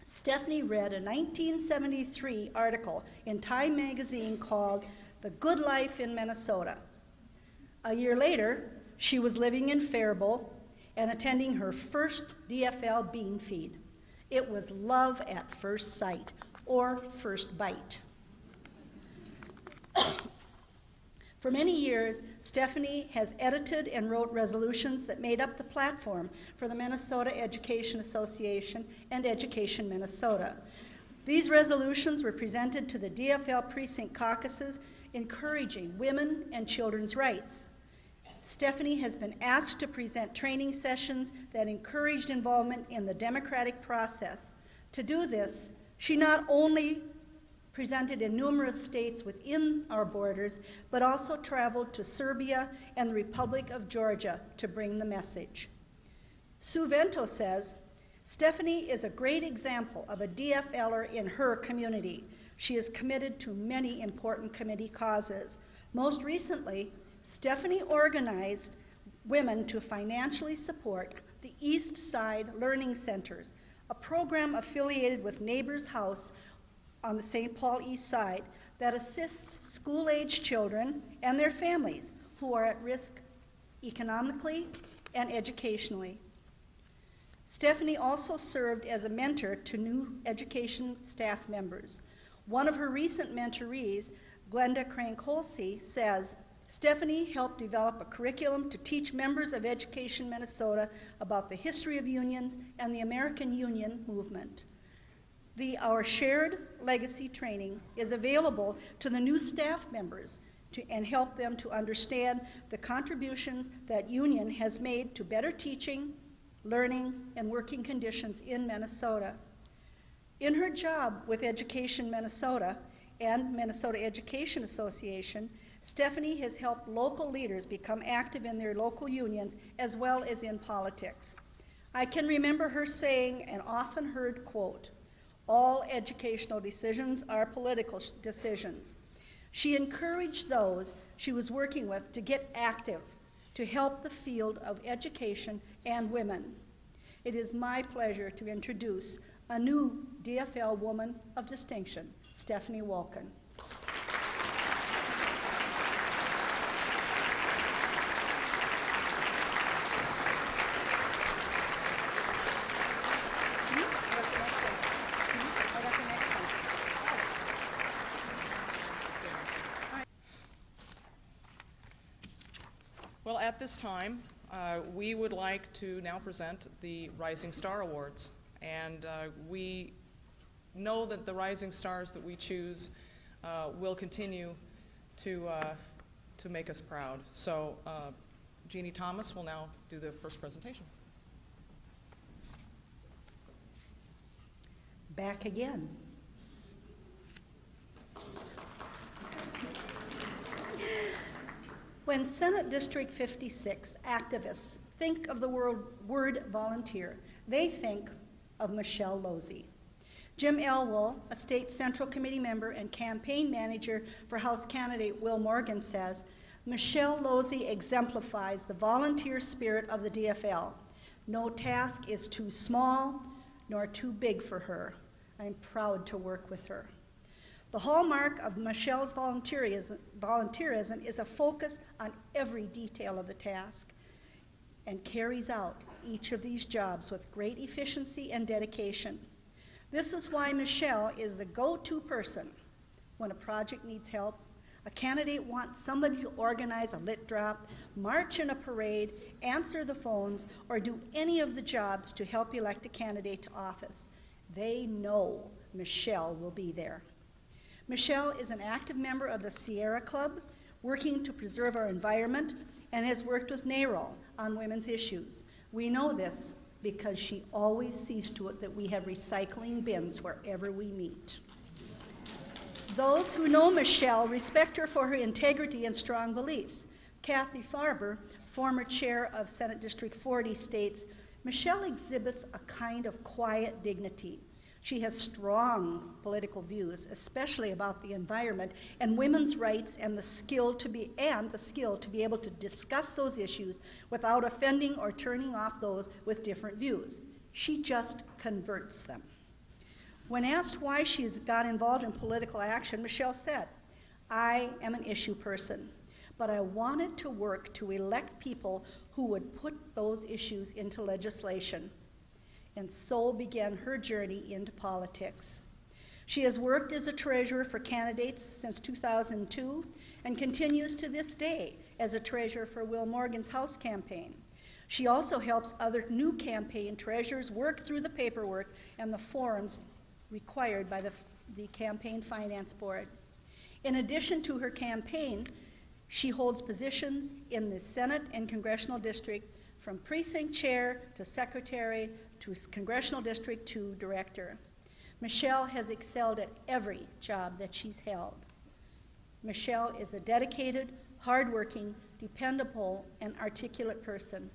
Stephanie read a 1973 article in Time magazine called "The Good Life in Minnesota." A year later, she was living in Faribault and attending her first DFL bean feed. It was love at first sight, or first bite. For many years, Stephanie has edited and wrote resolutions that made up the platform for the Minnesota Education Association and Education Minnesota. These resolutions were presented to the DFL precinct caucuses, encouraging women and children's rights. Stephanie has been asked to present training sessions that encouraged involvement in the democratic process. To do this, she not only presented in numerous states within our borders, but also traveled to Serbia and the Republic of Georgia to bring the message. Sue Vento says, "Stephanie is a great example of a DFLer in her community. She is committed to many important committee causes. Most recently, Stephanie organized women to financially support the East Side Learning Centers, a program affiliated with Neighbors House on the St. Paul East Side that assists school-age children and their families who are at risk economically and educationally. Stephanie also served as a mentor to new education staff members. One of her recent mentorees, Glenda Crank-Holsey, says, "Stephanie helped develop a curriculum to teach members of Education Minnesota about the history of unions and the American Union movement. Our shared legacy training is available to the new staff members and help them to understand the contributions that union has made to better teaching, learning, and working conditions in Minnesota." In her job with Education Minnesota and Minnesota Education Association, Stephanie has helped local leaders become active in their local unions as well as in politics. I can remember her saying an often heard quote, "All educational decisions are political decisions." She encouraged those she was working with to get active, to help the field of education and women. It is my pleasure to introduce a new DFL Woman of Distinction, Stephanie Wolken. Well, at this time, we would like to now present the Rising Star Awards. And we know that the rising stars that we choose will continue to make us proud. So Jeannie Thomas will now do the first presentation. Back again. When Senate District 56 activists think of the word volunteer, they think of Michelle Losey. Jim Elwell, a state Central Committee member and campaign manager for House candidate Will Morgan, says, Michelle Losey exemplifies the volunteer spirit of the DFL. No task is too small nor too big for her. I'm proud to work with her. The hallmark of Michelle's volunteerism is a focus on every detail of the task and carries out each of these jobs with great efficiency and dedication. This is why Michelle is the go-to person when a project needs help, a candidate wants somebody to organize a lit drop, march in a parade, answer the phones, or do any of the jobs to help elect a candidate to office. They know Michelle will be there. Michelle is an active member of the Sierra Club, working to preserve our environment, and has worked with NARAL on women's issues. We know this because she always sees to it that we have recycling bins wherever we meet. Those who know Michelle respect her for her integrity and strong beliefs. Kathy Farber, former chair of Senate District 40, states, Michelle exhibits a kind of quiet dignity. She has strong political views, especially about the environment and women's rights, and the skill to be able to discuss those issues without offending or turning off those with different views. She just converts them. When asked why she's got involved in political action, Michelle said, I am an issue person, but I wanted to work to elect people who would put those issues into legislation. And so began her journey into politics. She has worked as a treasurer for candidates since 2002 and continues to this day as a treasurer for Will Morgan's House campaign. She also helps other new campaign treasurers work through the paperwork and the forms required by the Campaign Finance Board. In addition to her campaign, she holds positions in the Senate and Congressional District, from precinct chair to secretary to congressional district to director. Michelle has excelled at every job that she's held. Michelle is a dedicated, hardworking, dependable, and articulate person,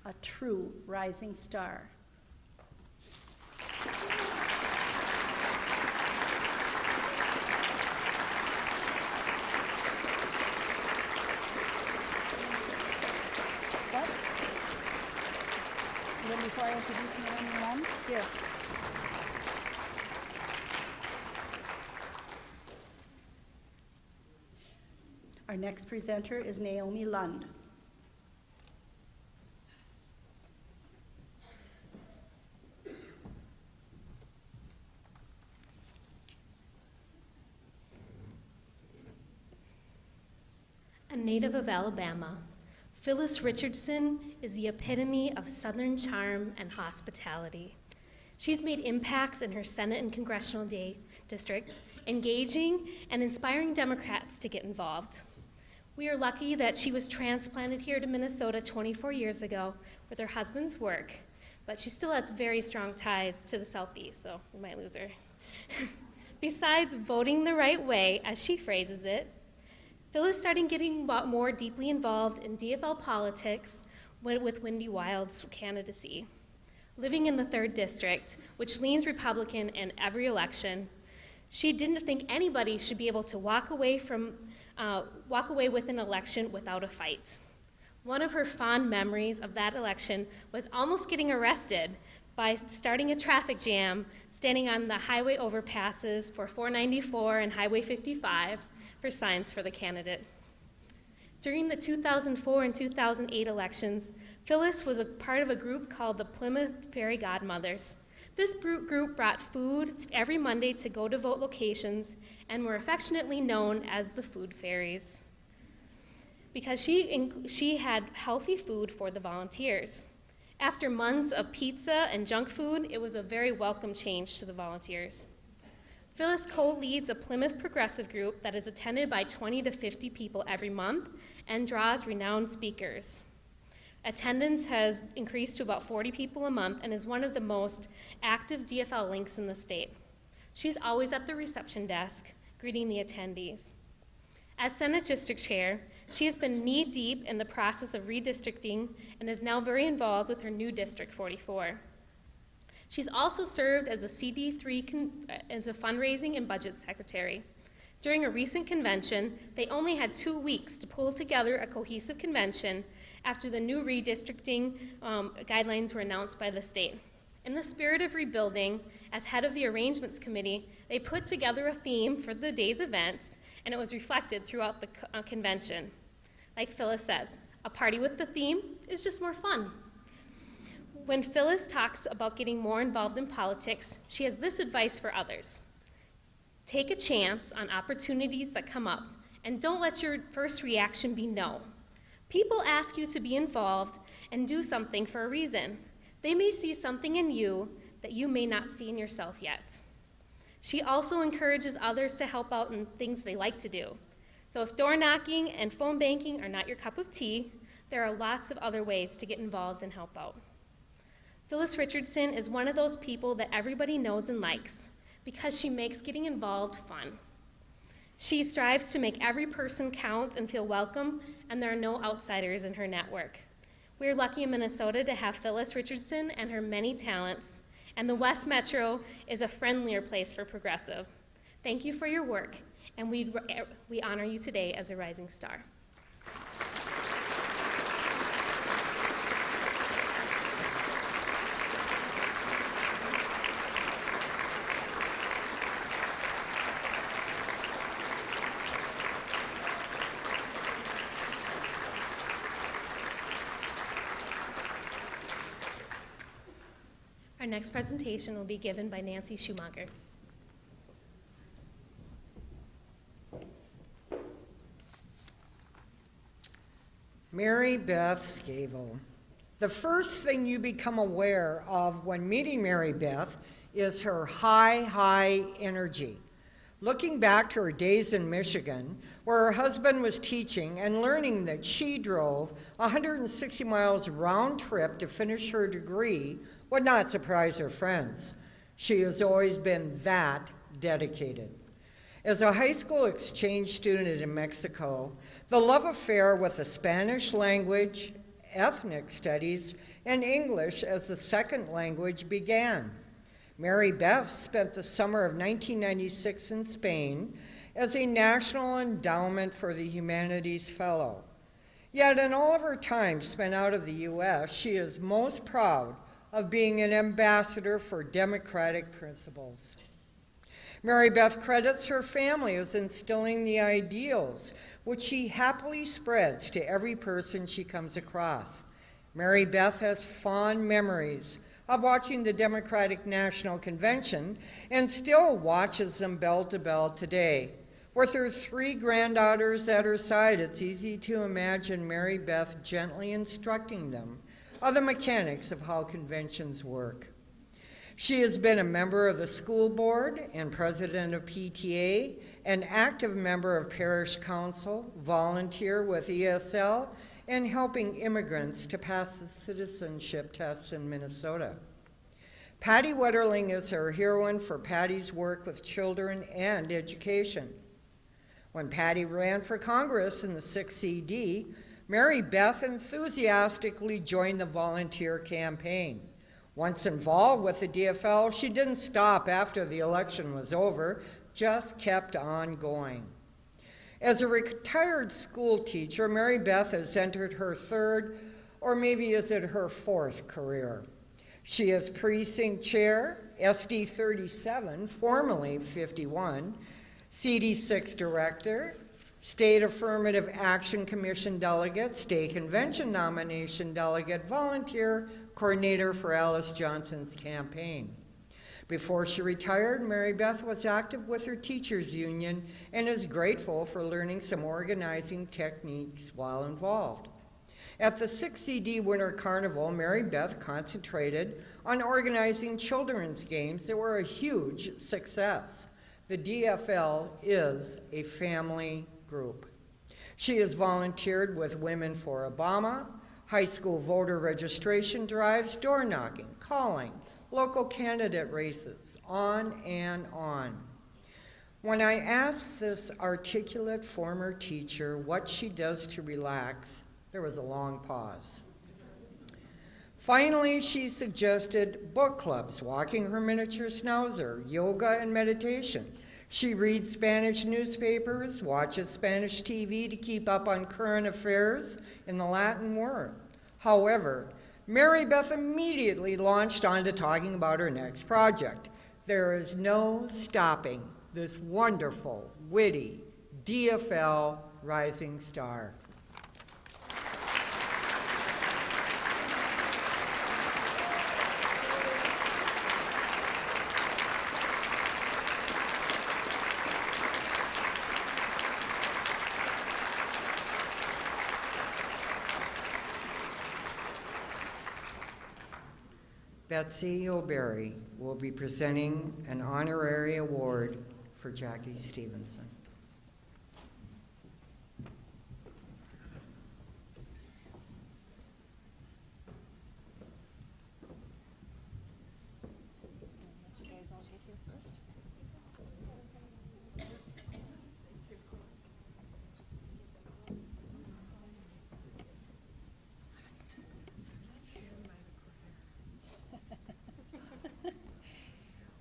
a true rising star. Before I introduce anyone, here. Our next presenter is Naomi Lund. A native of Alabama, Phyllis Richardson is the epitome of Southern charm and hospitality. She's made impacts in her Senate and congressional districts, engaging and inspiring Democrats to get involved. We are lucky that she was transplanted here to Minnesota 24 years ago with her husband's work, but she still has very strong ties to the Southeast, so we might lose her. Besides voting the right way, as she phrases it, Phyllis started getting more deeply involved in DFL politics with Wendy Wild's candidacy. Living in the 3rd District, which leans Republican in every election, she didn't think anybody should be able to walk away with an election without a fight. One of her fond memories of that election was almost getting arrested by starting a traffic jam, standing on the highway overpasses for 494 and Highway 55 for signs for the candidate. During the 2004 and 2008 elections, Phyllis was a part of a group called the Plymouth Fairy Godmothers. This group brought food every Monday to go-to-vote locations and were affectionately known as the Food Fairies because she had healthy food for the volunteers. After months of pizza and junk food, it was a very welcome change to the volunteers. Phyllis co-leads a Plymouth progressive group that is attended by 20 to 50 people every month and draws renowned speakers. Attendance has increased to about 40 people a month and is one of the most active DFL links in the state. She's always at the reception desk, greeting the attendees. As Senate District Chair, she has been knee-deep in the process of redistricting and is now very involved with her new District 44. She's also served as a CD3 as a fundraising and budget secretary. During a recent convention, they only had 2 weeks to pull together a cohesive convention after the new redistricting guidelines were announced by the state. In the spirit of rebuilding, as head of the arrangements committee, they put together a theme for the day's events, and it was reflected throughout the convention. Like Phyllis says, a party with the theme is just more fun. When Phyllis talks about getting more involved in politics, she has this advice for others. Take a chance on opportunities that come up, and don't let your first reaction be no. People ask you to be involved and do something for a reason. They may see something in you that you may not see in yourself yet. She also encourages others to help out in things they like to do. So if door knocking and phone banking are not your cup of tea, there are lots of other ways to get involved and help out. Phyllis Richardson is one of those people that everybody knows and likes because she makes getting involved fun. She strives to make every person count and feel welcome, and there are no outsiders in her network. We're lucky in Minnesota to have Phyllis Richardson and her many talents, and the West Metro is a friendlier place for progressive. Thank you for your work, and we honor you today as a rising star. Our next presentation will be given by Nancy Schumacher. Mary Beth Scavell. The first thing you become aware of when meeting Mary Beth is her high energy. Looking back to her days in Michigan, where her husband was teaching, and learning that she drove 160 miles round trip to finish her degree would not surprise her friends. She has always been that dedicated. As a high school exchange student in Mexico, the love affair with the Spanish language, ethnic studies, and English as the second language began. Mary Beth spent the summer of 1996 in Spain as a National Endowment for the Humanities Fellow. Yet in all of her time spent out of the U.S., she is most proud of being an ambassador for democratic principles. Mary Beth credits her family as instilling the ideals which she happily spreads to every person she comes across. Mary Beth has fond memories of watching the Democratic National Convention and still watches them bell to bell today. With her 3 granddaughters at her side, it's easy to imagine Mary Beth gently instructing them of the mechanics of how conventions work. She has been a member of the school board and president of PTA, an active member of parish council, volunteer with ESL, and helping immigrants to pass the citizenship tests in Minnesota. Patty Wetterling is her heroine for Patty's work with children and education. When Patty ran for Congress in the 6th CD, Mary Beth enthusiastically joined the volunteer campaign. Once involved with the DFL, she didn't stop after the election was over, just kept on going. As a retired school teacher, Mary Beth has entered her third, or maybe is it her fourth career. She is precinct chair, SD 37, formerly 51, CD 6 director, State Affirmative Action Commission delegate, State Convention nomination delegate, volunteer coordinator for Alice Johnson's campaign. Before she retired, Mary Beth was active with her teachers union and is grateful for learning some organizing techniques while involved. At the 6th CD Winter Carnival, Mary Beth concentrated on organizing children's games that were a huge success. The DFL is a family group. She has volunteered with Women for Obama, high school voter registration drives, door knocking, calling, local candidate races, on and on. When I asked this articulate former teacher what she does to relax, there was a long pause. Finally, she suggested book clubs, walking her miniature schnauzer, yoga and meditation. She reads Spanish newspapers, watches Spanish TV to keep up on current affairs in the Latin world. However, Mary Beth immediately launched on to talking about her next project. There is no stopping this wonderful, witty DFL rising star. Betsy O'Berry will be presenting an honorary award for Jackie Stevenson.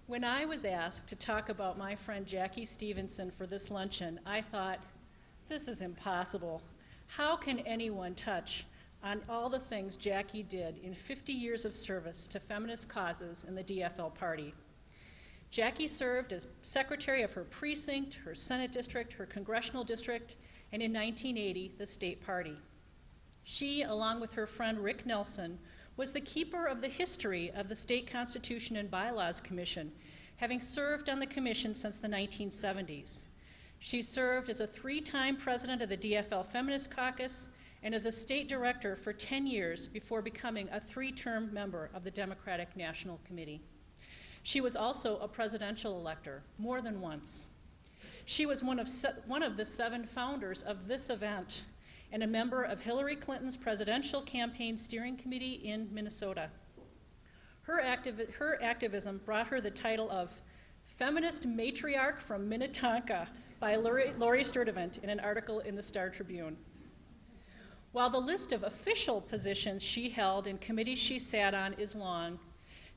When I was asked to talk about my friend Jackie Stevenson for this luncheon, I thought, this is impossible. How can anyone touch on all the things Jackie did in 50 years of service to feminist causes in the DFL party? Jackie served as secretary of her precinct, her Senate district, her congressional district, and in 1980, the state party. She, along with her friend Rick Nelson, was the keeper of the history of the State Constitution and Bylaws Commission, having served on the commission since the 1970s. She served as a 3-time president of the DFL Feminist Caucus and as a state director for 10 years before becoming a 3-term member of the Democratic National Committee. She was also a presidential elector, more than once. She was one of the 7 founders of this event and a member of Hillary Clinton's presidential campaign steering committee in Minnesota. Her activism brought her the title of Feminist Matriarch from Minnetonka by Lori Sturdivant in an article in the Star Tribune. While the list of official positions she held and committees she sat on is long,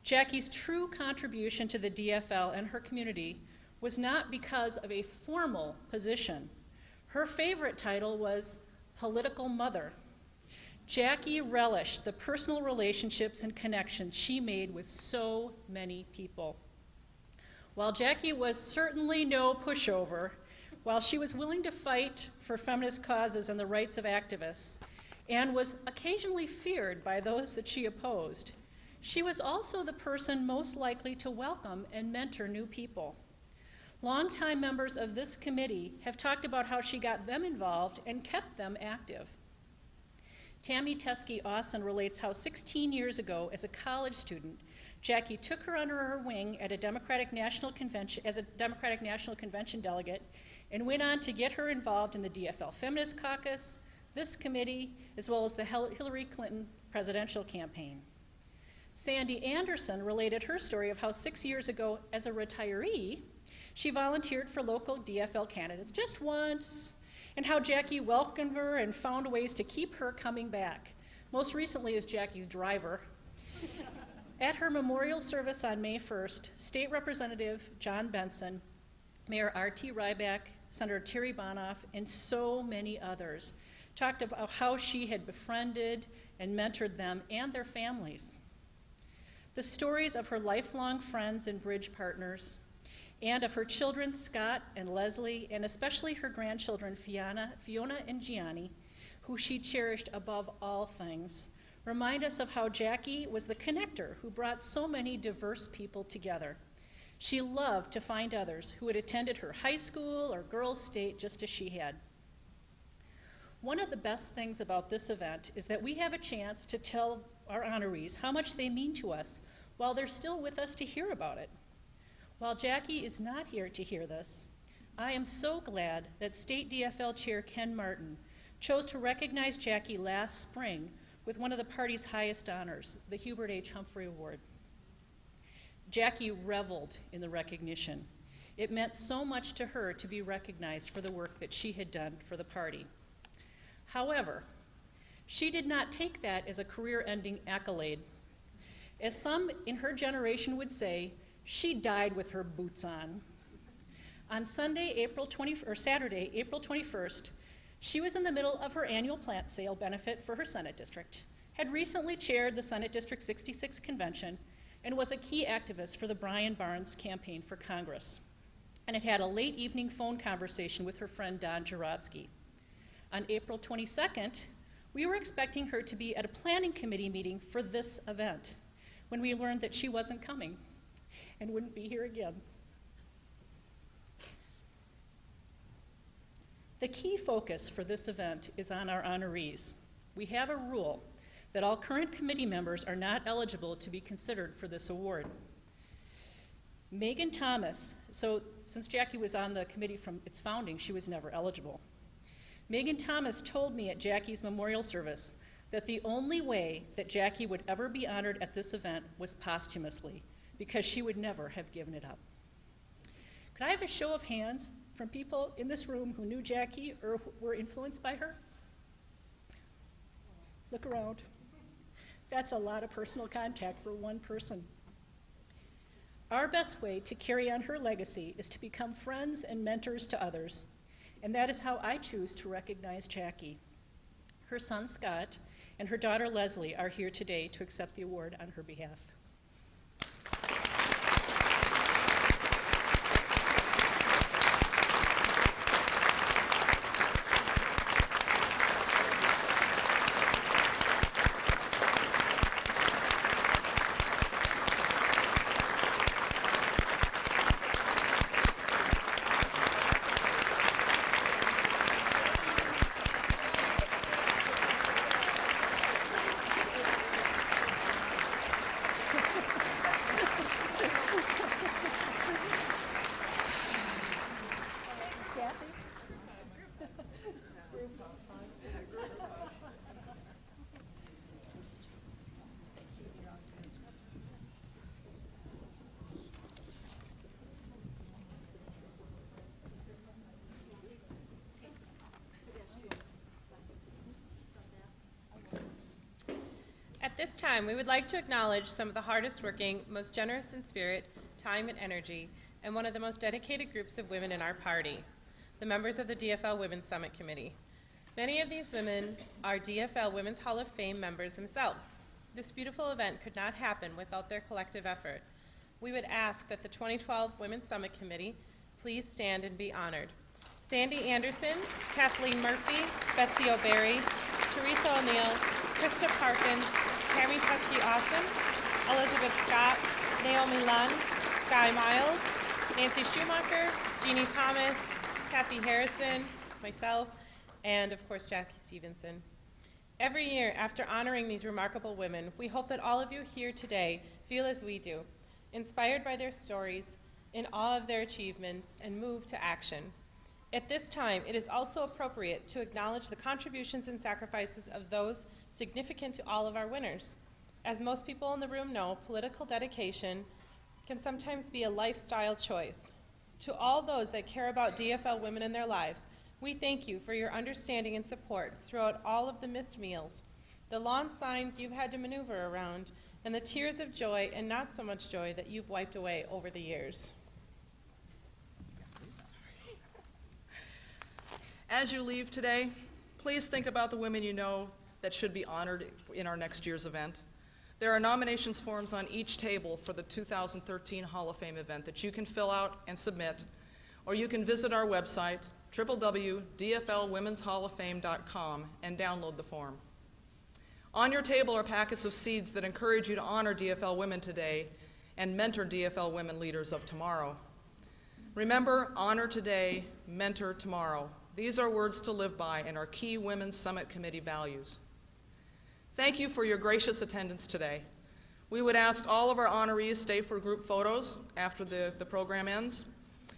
Jackie's true contribution to the DFL and her community was not because of a formal position. Her favorite title was Political Mother. Jackie relished the personal relationships and connections she made with so many people. While Jackie was certainly no pushover, while she was willing to fight for feminist causes and the rights of activists, and was occasionally feared by those that she opposed, she was also the person most likely to welcome and mentor new people. Longtime members of this committee have talked about how she got them involved and kept them active. Tammy Teskey-Austin relates how 16 years ago, as a college student, Jackie took her under her wing at a Democratic National Convention as a Democratic National Convention delegate and went on to get her involved in the DFL Feminist Caucus, this committee, as well as the Hillary Clinton presidential campaign. Sandy Anderson related her story of how 6 years ago, as a retiree, She volunteered for local DFL candidates just once, and how Jackie welcomed her and found ways to keep her coming back, most recently as Jackie's driver. At her memorial service on May 1st, State Representative John Benson, Mayor R.T. Ryback, Senator Terry Bonoff, and so many others talked about how she had befriended and mentored them and their families. The stories of her lifelong friends and bridge partners, and of her children, Scott and Leslie, and especially her grandchildren, Fiona and Gianni, who she cherished above all things, remind us of how Jackie was the connector who brought so many diverse people together. She loved to find others who had attended her high school or girls' state just as she had. One of the best things about this event is that we have a chance to tell our honorees how much they mean to us while they're still with us to hear about it. While Jackie is not here to hear this, I am so glad that State DFL Chair Ken Martin chose to recognize Jackie last spring with one of the party's highest honors, the Hubert H. Humphrey Award. Jackie reveled in the recognition. It meant so much to her to be recognized for the work that she had done for the party. However, she did not take that as a career-ending accolade. As some in her generation would say, she died with her boots on. On Saturday, April 21st, she was in the middle of her annual plant sale benefit for her Senate district, had recently chaired the Senate District 66 convention, and was a key activist for the Brian Barnes campaign for Congress, and had had a late evening phone conversation with her friend Don Jarobsky. On April 22nd, we were expecting her to be at a planning committee meeting for this event, when we learned that she wasn't coming and wouldn't be here again. The key focus for this event is on our honorees. We have a rule that all current committee members are not eligible to be considered for this award. Megan Thomas, so since Jackie was on the committee from its founding, she was never eligible. Megan Thomas told me at Jackie's memorial service that the only way that Jackie would ever be honored at this event was posthumously, because she would never have given it up. Could I have a show of hands from people in this room who knew Jackie or were influenced by her? Look around. That's a lot of personal contact for one person. Our best way to carry on her legacy is to become friends and mentors to others, and that is how I choose to recognize Jackie. Her son Scott and her daughter Leslie are here today to accept the award on her behalf. At this time, we would like to acknowledge some of the hardest working, most generous in spirit, time, and energy, and one of the most dedicated groups of women in our party, the members of the DFL Women's Summit Committee. Many of these women are DFL Women's Hall of Fame members themselves. This beautiful event could not happen without their collective effort. We would ask that the 2012 Women's Summit Committee please stand and be honored. Sandy Anderson, Kathleen Murphy, Betsy O'Barry, Teresa O'Neill, Krista Parkin, Tammy Tusky Awesome, Elizabeth Scott, Naomi Lunn, Sky Miles, Nancy Schumacher, Jeannie Thomas, Kathy Harrison, myself, and of course Jackie Stevenson. Every year after honoring these remarkable women, we hope that all of you here today feel as we do, inspired by their stories, in awe of their achievements, and moved to action. At this time, it is also appropriate to acknowledge the contributions and sacrifices of those significant to all of our winners. As most people in the room know, political dedication can sometimes be a lifestyle choice. To all those that care about DFL women in their lives, we thank you for your understanding and support throughout all of the missed meals, the lawn signs you've had to maneuver around, and the tears of joy and not so much joy that you've wiped away over the years. As you leave today, please think about the women you know that should be honored in our next year's event. There are nominations forms on each table for the 2013 Hall of Fame event that you can fill out and submit, or you can visit our website, www.dflwomen'shalloffame.com, and download the form. On your table are packets of seeds that encourage you to honor DFL women today and mentor DFL women leaders of tomorrow. Remember, honor today, mentor tomorrow. These are words to live by and our key Women's Summit Committee values. Thank you for your gracious attendance today. We would ask all of our honorees stay for group photos after the program ends.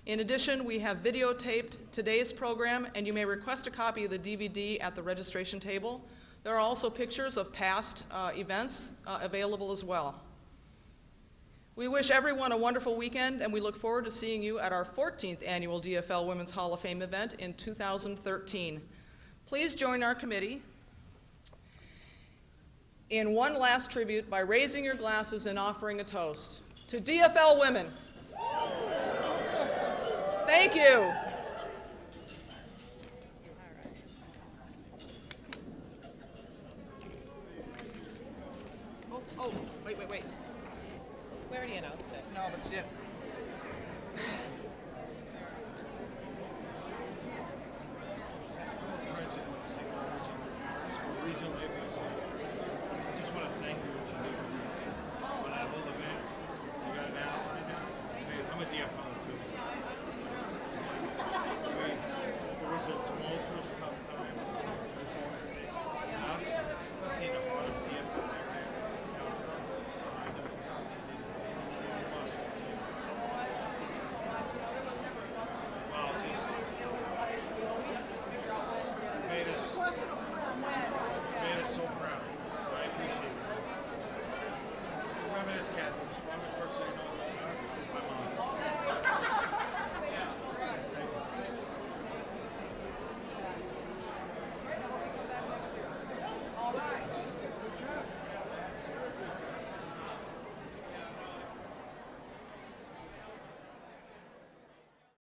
In addition, we have videotaped today's program, and you may request a copy of the DVD at the registration table. There are also pictures of past events available as well. We wish everyone a wonderful weekend, and we look forward to seeing you at our 14th annual DFL Women's Hall of Fame event in 2013. Please join our committee in one last tribute by raising your glasses and offering a toast to DFL women. Thank you. Oh, wait. We already announced it. No, but you didn't.